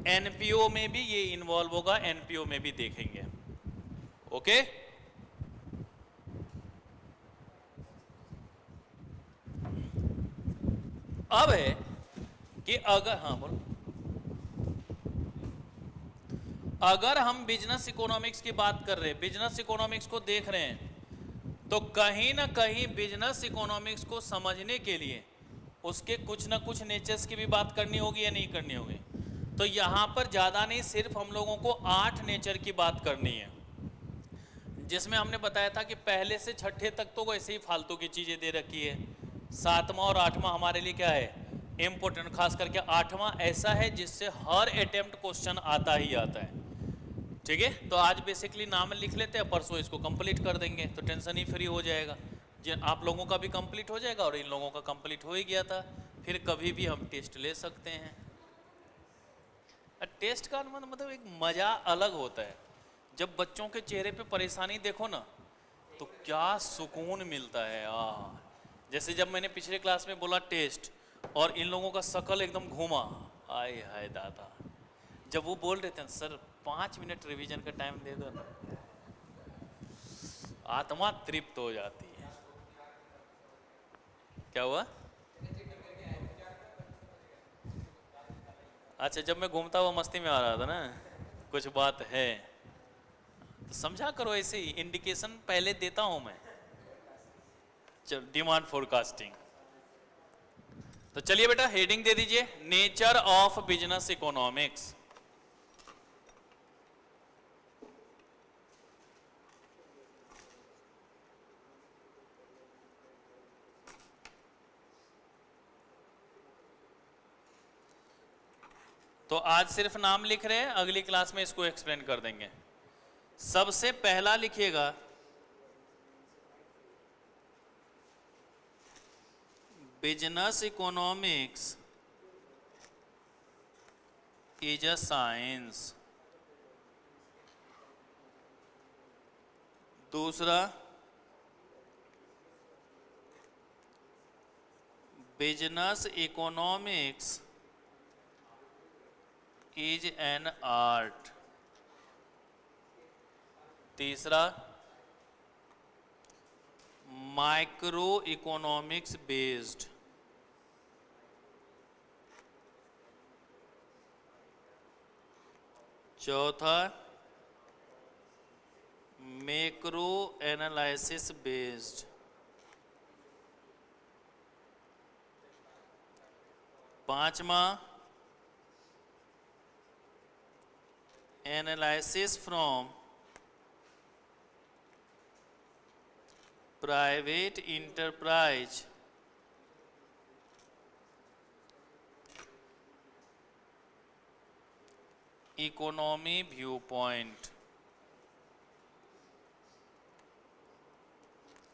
एनपीओ में भी ये इन्वॉल्व होगा, एनपीओ में भी देखेंगे। ओके, अब है कि अगर, हाँ बोलो, अगर हम बिजनेस इकोनॉमिक्स की बात कर रहे हैं, बिजनेस इकोनॉमिक्स को देख रहे हैं, तो कहीं ना कहीं बिजनेस इकोनॉमिक्स को समझने के लिए उसके कुछ ना कुछ नेचर्स की भी बात करनी होगी या नहीं करनी होगी। तो यहां पर ज्यादा नहीं, सिर्फ हम लोगों को 8 नेचर की बात करनी है, जिसमें हमने बताया था कि पहले से छठे तक तो ऐसे ही फालतू की चीजें दे रखी है, 7वां और 8वां हमारे लिए क्या है, इंपॉर्टेंट। खास करके 8वां ऐसा है जिससे हर अटेम्प्ट क्वेश्चन आता ही आता है, ठीक है। तो आज बेसिकली नाम लिख लेते हैं, परसों इसको कंप्लीट कर देंगे, तो टेंशन ही फ्री हो जाएगा। आप लोगों का भी कंप्लीट हो जाएगा और इन लोगों का कंप्लीट हो ही गया था, फिर कभी भी हम टेस्ट ले सकते हैं। टेस्ट का मतलब एक मजा अलग होता है। जब बच्चों के चेहरे पे परेशानी देखो ना तो क्या सुकून मिलता है यार। जैसे जब मैंने पिछले क्लास में बोला टेस्ट और इन लोगों का शकल एकदम घूमा, आए हाय दादा। जब वो बोल रहे थे सर 5 मिनट रिवीजन का टाइम दे दो ना, आत्मा तृप्त हो जाती है। क्या हुआ? अच्छा, जब मैं घूमता हुआ मस्ती में आ रहा था ना, कुछ बात है तो समझा करो। ऐसे ही इंडिकेशन पहले देता हूं मैं। चल, डिमांड फोरकास्टिंग। तो चलिए बेटा हेडिंग दे दीजिए, नेचर ऑफ बिजनेस इकोनॉमिक्स। तो आज सिर्फ नाम लिख रहे हैं, अगली क्लास में इसको एक्सप्लेन कर देंगे। सबसे पहला लिखिएगा business economics is a science. दूसरा, business economics is an art. तीसरा, माइक्रो इकोनॉमिक्स बेस्ड। चौथा, मैक्रो एनालिसिस बेस्ड। पांचवा, analysis from private enterprise economy view point.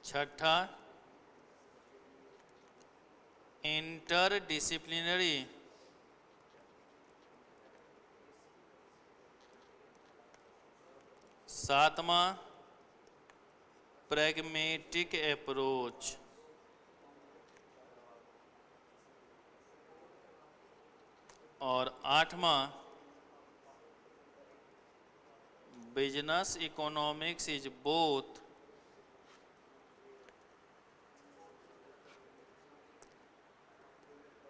छठा, इंटरडिसिप्लिनरी सातवां, प्रैग्मेटिक अप्रोच। और आठवां, business economics is both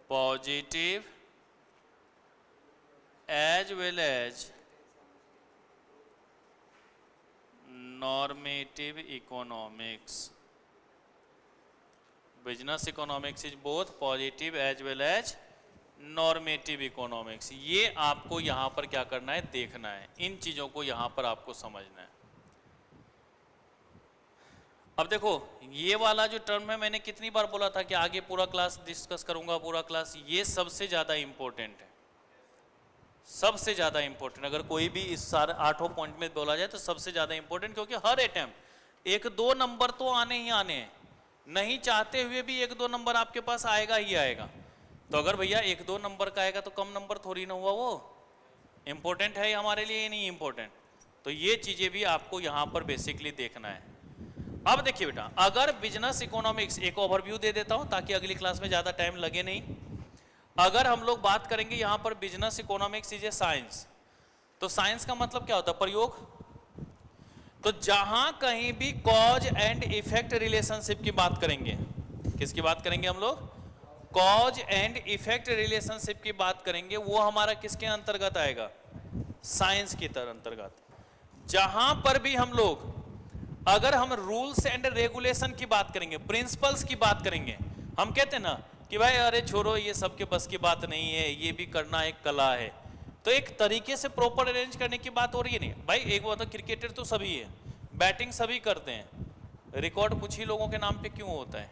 positive as well as normative economics. Business economics is both positive as well as normative economics. ये आपको यहां पर क्या करना है, देखना है। इन चीजों को यहां पर आपको समझना है। अब देखो, ये वाला जो टर्म है मैंने कितनी बार बोला था कि आगे पूरा क्लास डिस्कस करूंगा, पूरा क्लास। ये सबसे ज्यादा इंपॉर्टेंट है, सबसे ज्यादा इंपॉर्टेंट। अगर कोई भी इस सारे 8 पॉइंट में बोला जाए तो सबसे ज्यादा इंपॉर्टेंट, क्योंकि हर अटेम्प्ट 1-2 नंबर तो आने ही आने हैं। नहीं चाहते हुए भी 1-2 नंबर आपके पास आएगा ही आएगा। तो अगर भैया 1-2 नंबर का आएगा तो कम नंबर थोड़ी ना हुआ, वो इंपॉर्टेंट है हमारे लिए, ये नहीं इंपॉर्टेंट। तो ये चीजें भी आपको यहां पर बेसिकली देखना है। अब देखिए बेटा, अगर बिजनेस इकोनॉमिक्स, एक ओवरव्यू दे देता हूं ताकि अगली क्लास में ज्यादा टाइम लगे नहीं। अगर हम लोग बात करेंगे यहां पर business economics is a science, तो साइंस का मतलब क्या होता है, प्रयोग। तो जहां कहीं भी कॉज एंड इफेक्ट रिलेशनशिप की बात करेंगे, किसकी बात करेंगे हम लोग, कॉज एंड इफेक्ट रिलेशनशिप की बात करेंगे, वो हमारा किसके अंतर्गत आएगा, साइंस की तरह अंतर्गत। जहां पर भी हम लोग, अगर हम रूल्स एंड रेगुलेशन की बात करेंगे, प्रिंसिपल्स की बात करेंगे, हम कहते हैं ना कि भाई अरे छोड़ो ये सबके बस की बात नहीं है, ये भी करना एक कला है। तो एक तरीके से प्रॉपर अरेंज करने की बात हो रही है। नहीं भाई, एक बात, क्रिकेटर तो सभी है, बैटिंग सभी करते हैं, रिकॉर्ड कुछ ही लोगों के नाम पे क्यों होता है?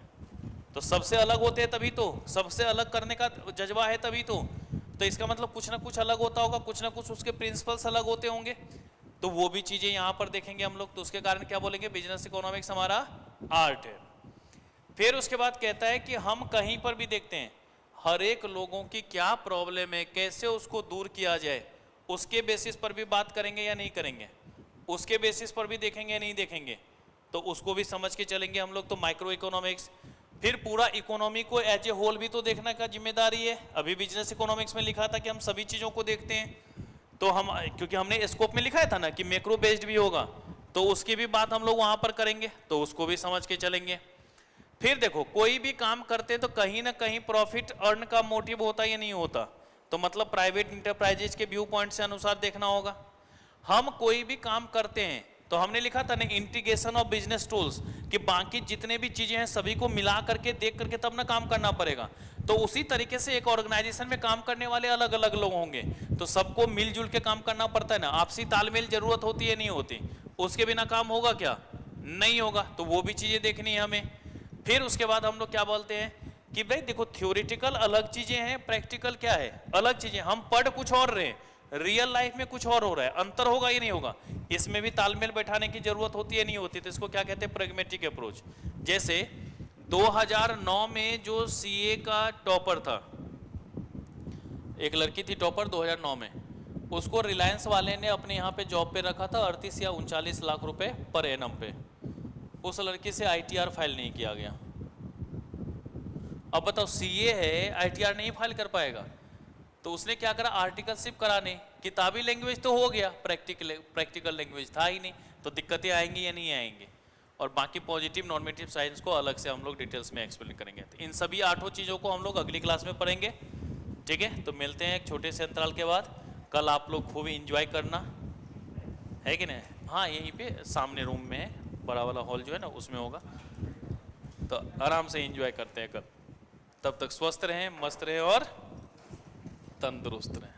तो सबसे अलग होते हैं तभी तो, सबसे अलग करने का जज्बा है तभी तो इसका मतलब कुछ ना कुछ अलग होता होगा, कुछ ना कुछ उसके प्रिंसिपल्स अलग होते होंगे। तो वो भी चीजें यहां पर देखेंगे हम लोग। तो उसके कारण क्या बोलेंगे, बिजनेस इकोनॉमिक्स हमारा आर्ट है। फिर उसके बाद कहता है कि हम कहीं पर भी देखते हैं हर एक लोगों की क्या प्रॉब्लम है, कैसे उसको दूर किया जाए, उसके बेसिस पर भी बात करेंगे या नहीं करेंगे, उसके बेसिस पर भी देखेंगे या नहीं देखेंगे, तो उसको भी समझ के चलेंगे हम लोग। तो माइक्रो इकोनॉमिक्स, फिर पूरा इकोनॉमी को एज ए होल भी तो देखने का जिम्मेदारी है। अभी बिजनेस इकोनॉमिक्स में लिखा था कि हम सभी चीज़ों को देखते हैं, तो हम क्योंकि हमने स्कोप में लिखा था ना कि मैक्रो बेस्ड भी होगा, तो उसकी भी बात हम लोग वहाँ पर करेंगे, तो उसको भी समझ के चलेंगे। फिर देखो, कोई भी काम करते तो कहीं ना कहीं प्रॉफिट अर्न का मोटिव होता या नहीं होता, तो मतलब प्राइवेट इंटरप्राइजेज के व्यू पॉइंट से अनुसार देखना होगा। हम कोई भी काम करते हैं तो हमने लिखा था ना इंटीग्रेशन ऑफ बिजनेस टूल्स, कि बाकी जितने भी चीजें हैं सभी को मिला करके देख करके तब ना काम करना पड़ेगा। तो उसी तरीके से एक ऑर्गेनाइजेशन में काम करने वाले अलग अलग लोग होंगे, तो सबको मिलजुल के काम करना पड़ता है ना, आपसी तालमेल जरूरत होती है नहीं होती, उसके बिना काम होगा क्या, नहीं होगा। तो वो भी चीजें देखनी है हमें। फिर उसके बाद हम लोग क्या बोलते हैं कि भाई देखो, थ्योरेटिकल अलग चीजें हैं, प्रैक्टिकल क्या है अलग चीजें। हम पढ़ कुछ और रहे, रियल लाइफ में कुछ और हो रहा है, अंतर होगा या नहीं होगा, इसमें भी तालमेल बैठाने की जरूरत होती है नहीं होती। तो इसको क्या कहते हैं, प्रैग्मेटिक अप्रोच। जैसे 2009 में जो सीए का टॉपर था, एक लड़की थी टॉपर 2009 में, उसको रिलायंस वाले ने अपने यहाँ पे जॉब पे रखा था 38 या 39 लाख रुपए पर एनम पे। उस लड़की से आईटीआर फाइल नहीं किया गया। अब बताओ, सीए है, आईटीआर नहीं फाइल कर पाएगा, तो उसने क्या करा, आर्टिकलशिप कराने। किताबी लैंग्वेज तो हो गया, प्रैक्टिकल लैंग्वेज था ही नहीं, तो दिक्कतें आएंगी या नहीं आएंगी। और बाकी पॉजिटिव नॉर्मेटिव साइंस को अलग से हम लोग डिटेल्स में एक्सप्लेन करेंगे। तो इन सभी 8 चीज़ों को हम लोग अगली क्लास में पढ़ेंगे, ठीक है। तो मिलते हैं एक छोटे से अंतराल के बाद। कल आप लोग खूब इंजॉय करना, है कि नहीं। हाँ, यहीं पे सामने रूम में है, बड़ा वाला हॉल जो है ना उसमें होगा, तो आराम से इंजॉय करते हैं कल। तब तक स्वस्थ रहें, मस्त रहें और तंदुरुस्त रहें।